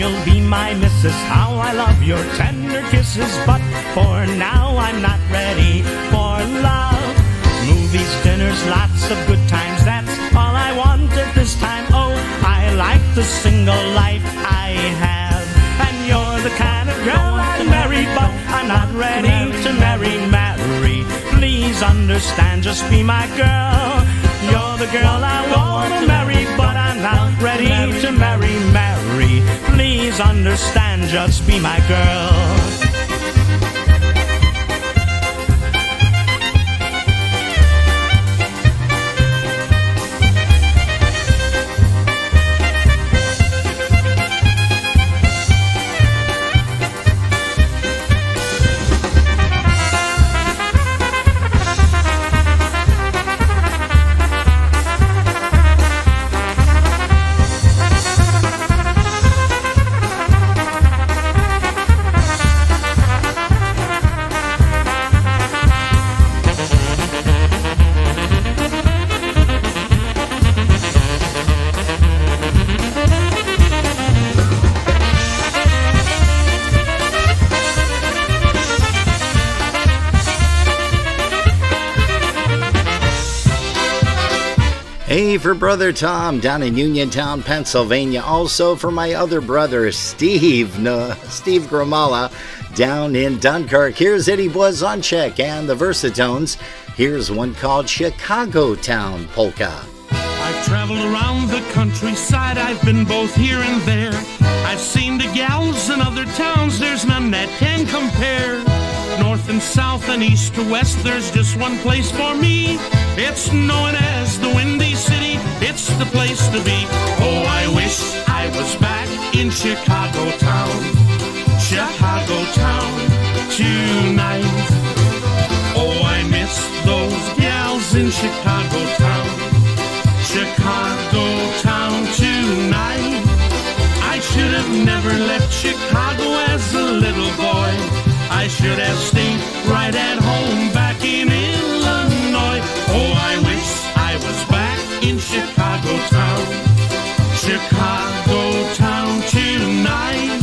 You'll be my missus, how I love your tender kisses. But for now I'm not ready for love. Movies, dinners, lots of good times, that's all I want at this time. Oh, I like the single life I have. And you're the kind of girl I'd marry, but I'm not ready to marry. Mary, please understand, just be my girl. You're the girl I want to marry, but I'm not ready to marry. Mary, please understand, just be my girl. me for Brother Tom down in Uniontown, Pennsylvania. Also for my other brother, Steve Gramala down in Dunkirk. Here's Eddie Blazonczyk and the Versatones. Here's one called Chicago Town Polka. I've traveled around the countryside, I've been both here and there. I've seen the gals in other towns, there's none that can compare. North and south and east to west, there's just one place for me. It's known as the Windy City, it's the place to be. Oh, I wish I was back in Chicago Town, Chicago Town tonight. Oh, I miss those gals in Chicago Town, Chicago Town tonight. I should have never left Chicago as a little boy. I should have stayed right at home back in Illinois. Oh, I wish I was back in Chicago Town, Chicago Town tonight.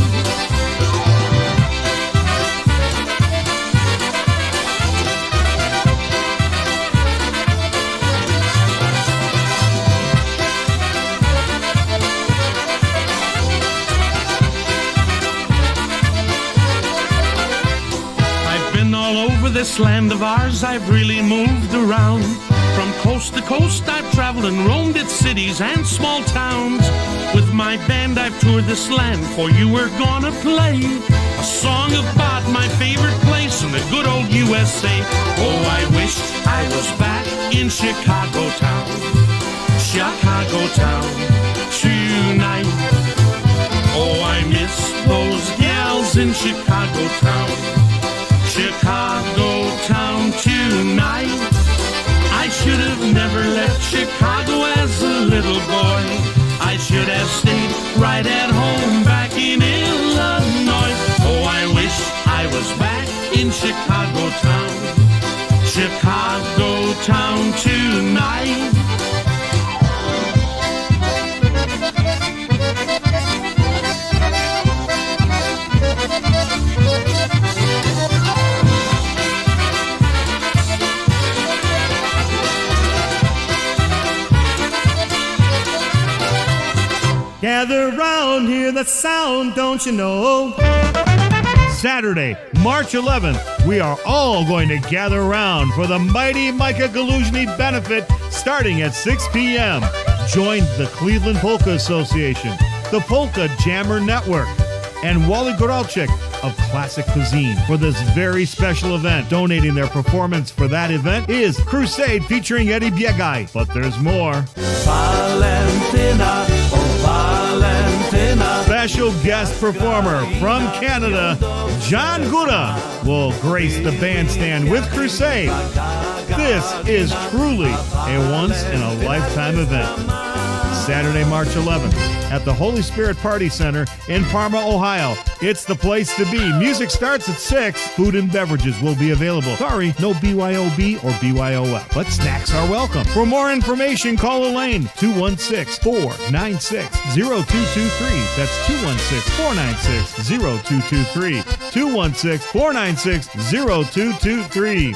This land of ours, I've really moved around. From coast to coast, I've traveled and roamed its cities and small towns. With my band, I've toured this land, for you were gonna play a song about my favorite place in the good old USA. Oh, I wish I was back in Chicago Town, Chicago Town tonight. Oh, I miss those gals in Chicago Town, Chicago Town tonight. I should have never left Chicago as a little boy. I should have stayed right at home back in Illinois. Oh, I wish I was back in Chicago Town, Chicago Town tonight. Gather round, hear the sound, don't you know? Saturday, March 11th, we are all going to gather around for the Mighty Micah Galuzhny benefit starting at 6 p.m. Join the Cleveland Polka Association, the Polka Jammer Network, and Wally Goralczyk of Classic Cuisine for this very special event. Donating their performance for that event is Crusade featuring Eddie Biegaj. But there's more. Valentina, oh Valentina. Special guest performer from Canada, John Gura, will grace the bandstand with Crusade. This is truly a once-in-a-lifetime event. Saturday, March 11th at the Holy Spirit Party Center in Parma, Ohio. It's the place to be. Music starts at 6. Food and beverages will be available. Sorry, no BYOB or BYOF, but snacks are welcome. For more information, call Elaine, 216-496-0223. That's 216-496-0223. 216-496-0223.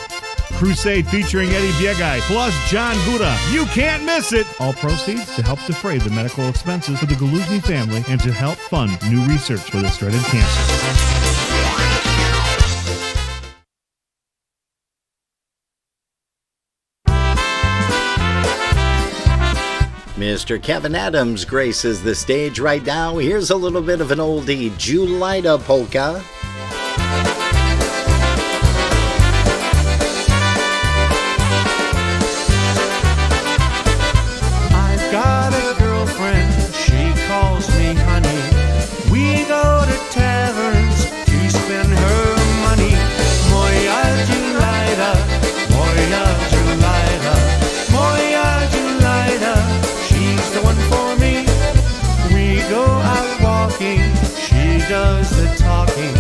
Crusade featuring Eddie Biegaj plus John Gura. You can't miss it! All proceeds to help defray the medical expenses for the Galuzhny family and to help fund new research for this dreaded cancer. Mr. Kevin Adams graces the stage right now. Here's a little bit of an oldie, Julita Polka. Got a girlfriend, she calls me honey. We go to taverns to spend her money. Moja Julita, Moja Julita, Moja Julita, she's the one for me. We go out walking, she does the talking.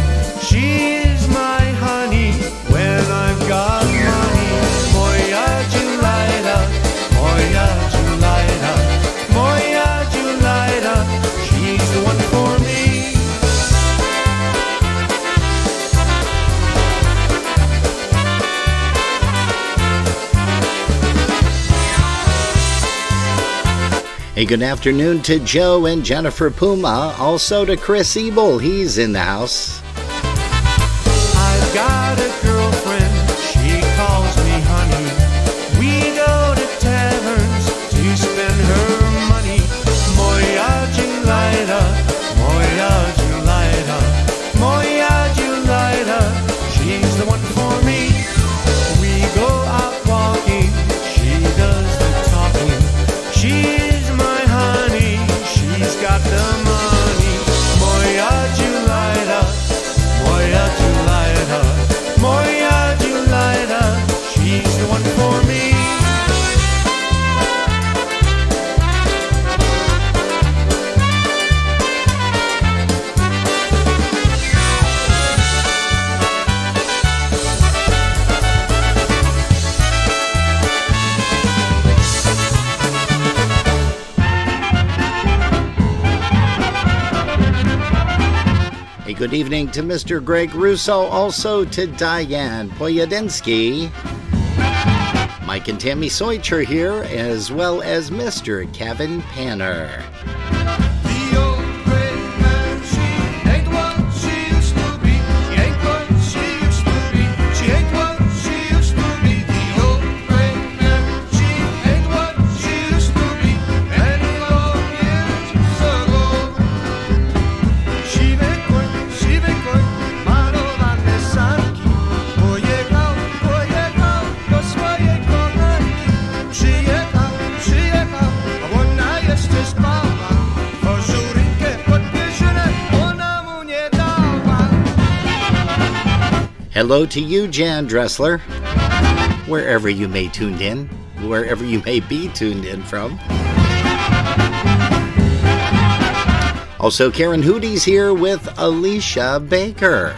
Hey, good afternoon to Joe and Jennifer Puma. Also to Chris Ebel. He's in the house. I've got a girlfriend, she calls me honey. We go to taverns to spend her money. Moja Julita, she's the one for me. We go out walking, she does the talking. She's my honey, she's got the money. Moja Julita, she's the one for me. Hey, good evening to Mr. Greg Russo, also to Diane Poyadinsky. Mike and Tammy Soitcher here, as well as Mr. Kevin Panner. Hello to you, Jan Dressler, wherever you may be tuned in from. Also, Karen Hootie's here with Alicia Baker.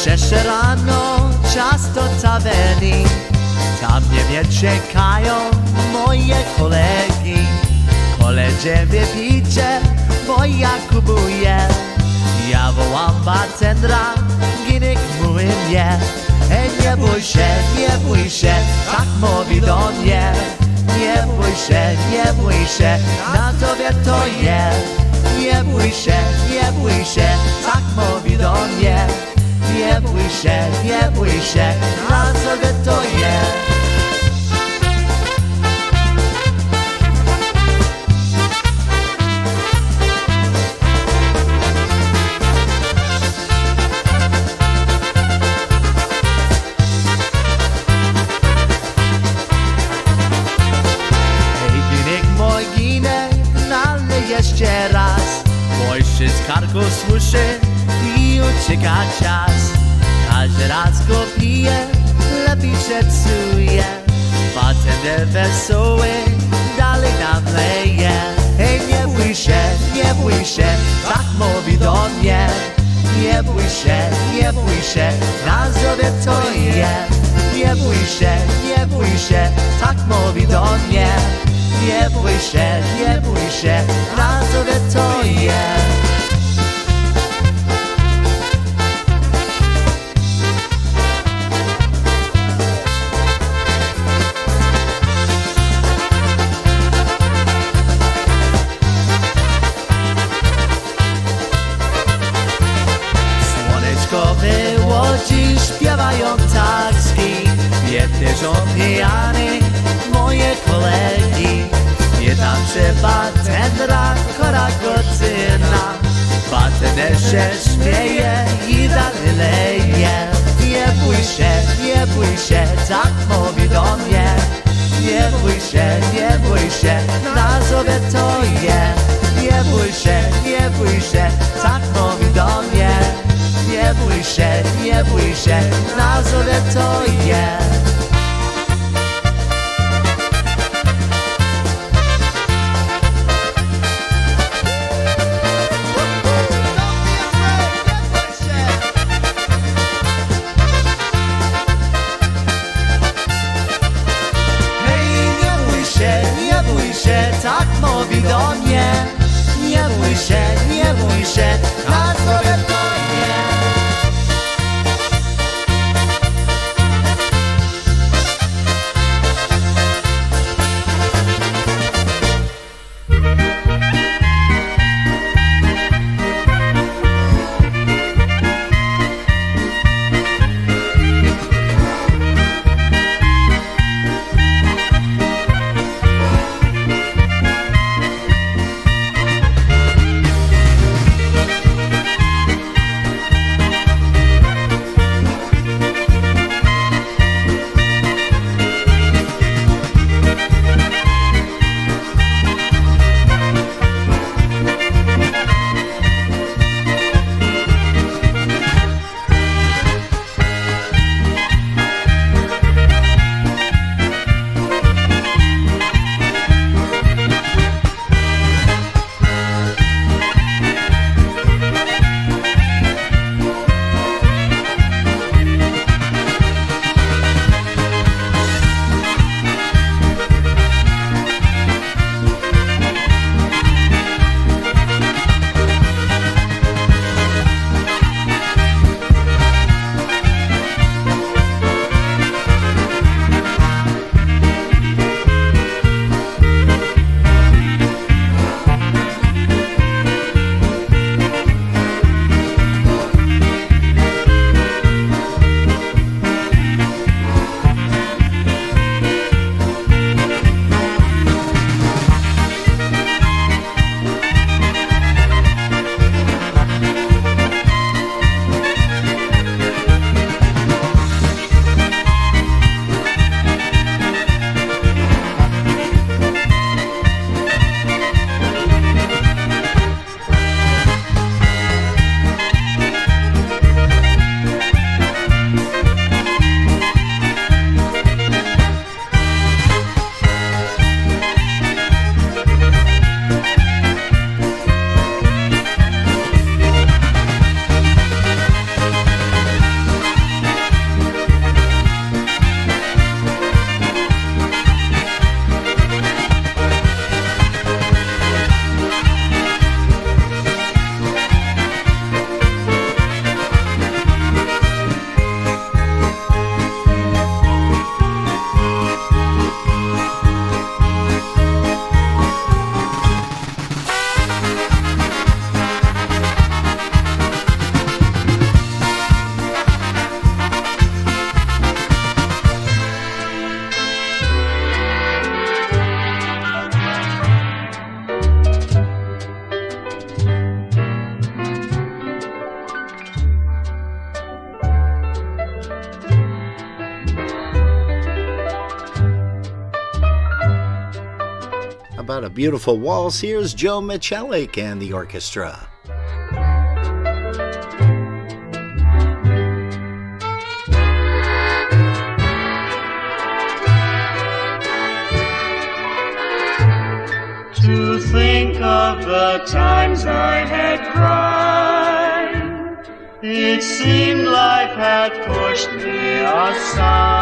Cieszę rano, czas do tawerny. Tam mnie czekają moje kolegi. Koledzy wypicie, bo ja kupuję. Ja wołam bartendera, ginek mówi mnie. Nie bój się, tak mówi do mnie. Nie bój się, na tobie to jest. Nie bój się, tak mówi do mnie. Nie bój się, na tobie to jest. Hej, ginek mój ginek, nalej jeszcze raz. Mój się z karku słyszy i ucieka czas. Każdy raz go pije, lepiej się psuje. Bartender wesoły dalej nam leje. Hej, nie bój się, tak mówi do mnie. Nie bój się, na sobie to jest. Nie bój się, tak mówi do mnie. Nie bój się, na sobie to jest. majątarski, jedne żołnierze, moje kolegi. Nie tam trzeba tendra, kora godzina, batener się śmieje i dalej leje. Nie bój się, tak mówi do mnie. Nie bój się, na sobie to je. Nie bój się, tak mówi do mnie. Nie bój się, na sobie to je. Tak mówi do mnie. Nie bój się, na sobie to nie. About a beautiful waltz, here's Joe Michelik and the orchestra. To think of the times I had cried, it seemed life had pushed me aside.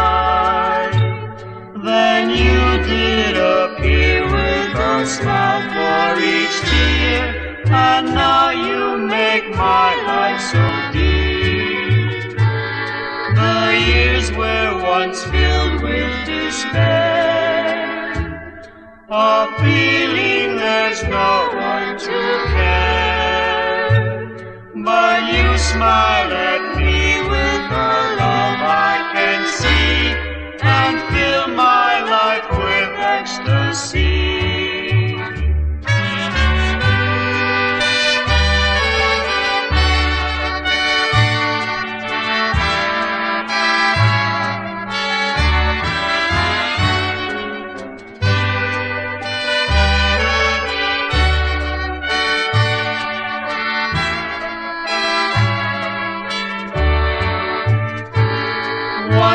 Then you did appear with a smile for each tear, and now you make my life so dear. The years were once filled with despair, a feeling there's no one to care. But you smile at me with the love I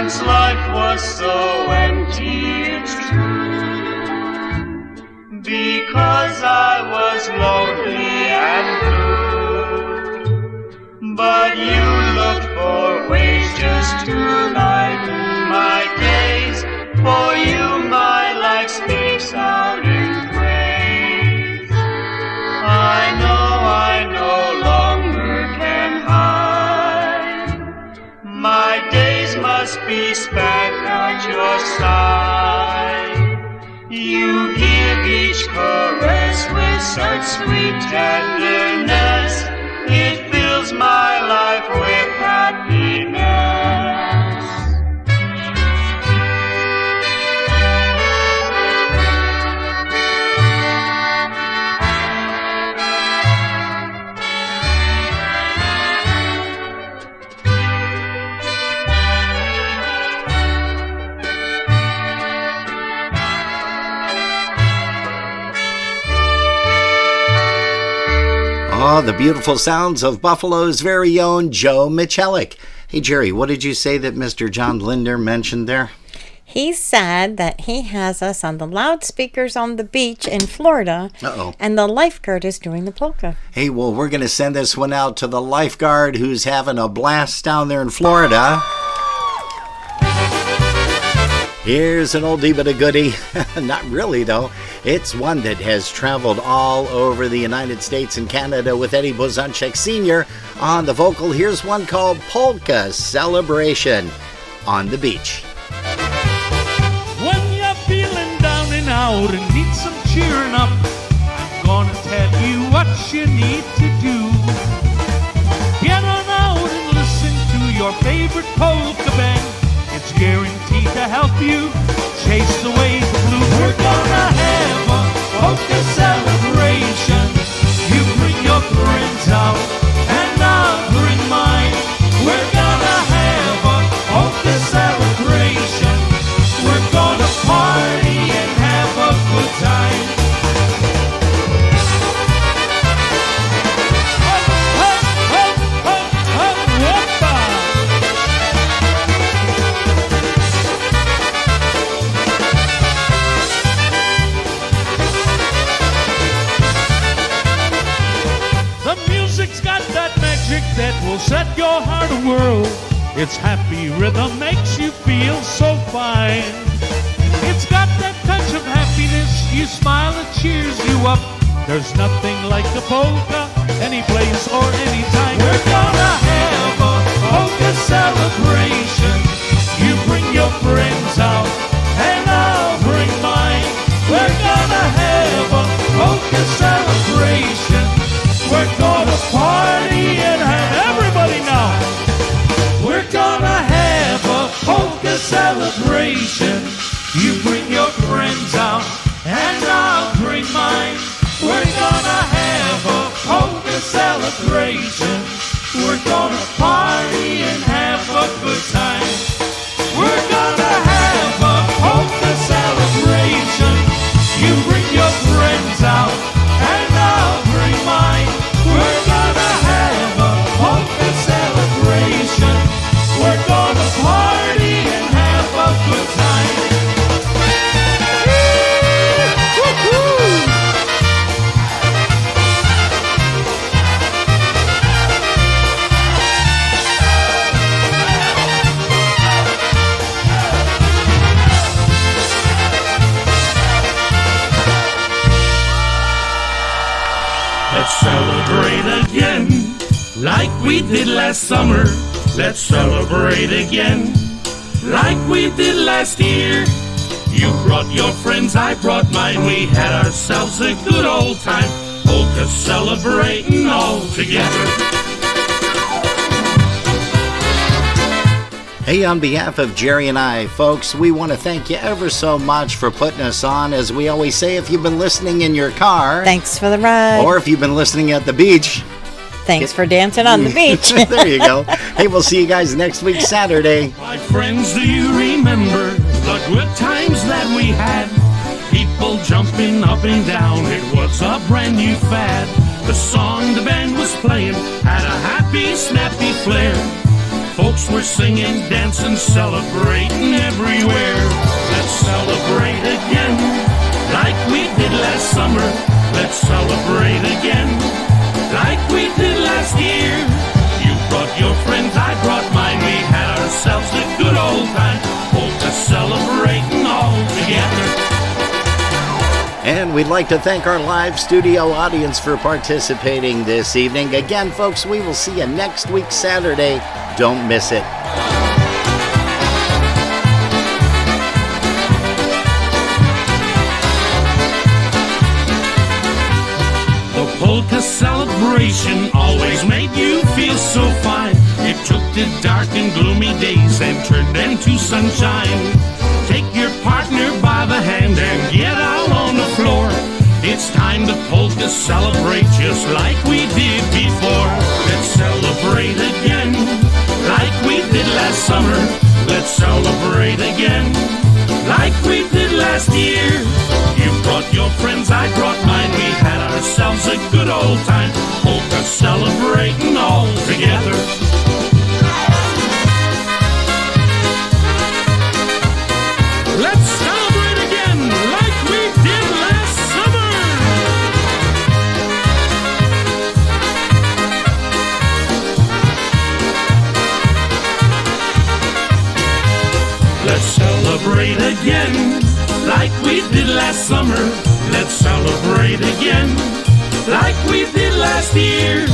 once life was so empty, it's true, because I was lonely and blue. But you looked for ways just to lighten my days. For you my life speaks out in praise. I no longer can hide. My days must be spent at your side. You give each caress with such sweet tenderness. It fills my life with happiness. Oh, the beautiful sounds of Buffalo's very own Joe Michalek. Hey, Jerry, what did you say that Mr. John Linder mentioned there? He said that he has us on the loudspeakers on the beach in Florida. Uh-oh. And the lifeguard is doing the polka. Hey, well, we're going to send this one out to the lifeguard who's having a blast down there in Florida. Here's an oldie but a goodie. Not really, though. It's one that has traveled all over the United States and Canada with Eddie Bozanchik Sr. on the vocal. Here's one called Polka Celebration on the beach. When you're feeling down and out and need some cheering up, I'm gonna tell you what you need to do. Get on out and listen to your favorite polka band. It's guaranteed to help you chase away the blues. We're gonna have a polka celebration. You bring your friends out and I'll bring mine. We're gonna have a polka celebration. We're gonna party and have a good time. That will set your heart whirl. Its happy rhythm makes you feel so fine. It's got that touch of happiness. You smile, it cheers you up. There's nothing like the polka, any place or any time. We're gonna have a polka celebration. You bring your friends out and I'll bring mine. We're gonna have a polka celebration. We're gonna party and have everybody now. We're gonna have a polka celebration. You bring your friends out and I'll bring mine. We're gonna have a polka celebration. We're gonna party and have a good time. We're gonna have a polka celebration. You bring your friends out and I'll bring mine. We're gonna have a polka celebration. We're gonna party and have a good time. Let's celebrate again, like we did last summer. Let's celebrate again, like we did last year. You brought your friends, I brought mine. We had ourselves a good old time. Polka celebrating all together. Hey, on behalf of Jerry and I, folks, we want to thank you ever so much for putting us on. As we always say, if you've been listening in your car, thanks for the ride. Or if you've been listening at the beach, thanks for dancing on the beach. There you go. Hey, we'll see you guys next week, Saturday. My friends, do you remember the good times that we had? People jumping up and down, it was a brand new fad. The song the band was playing had a happy, snappy flair. Folks were singing, dancing, celebrating everywhere. Let's celebrate again, like we did last summer. Let's celebrate again, like we did last year. You brought your friends, I brought mine. We had ourselves a good old time. Polka celebrating all together. And we'd like to thank our live studio audience for participating this evening. Again, folks, we will see you next week, Saturday. Don't miss it. The polka celebration always made you feel so fine. It took the dark and gloomy days and turned them to sunshine. Take your partner by the hand and get out on the floor. It's time to polka celebrate just like we did before. Let's celebrate again, like we did last summer. Let's celebrate again, like we did last year. You brought your friends, I brought mine. We had ourselves a good old time. Polka celebrating all together. Let's celebrate again, like we did last summer. Let's celebrate again, like we did last summer. Let's celebrate again, like we did last year.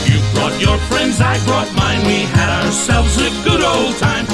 You brought your friends, I brought mine. We had ourselves a good old time.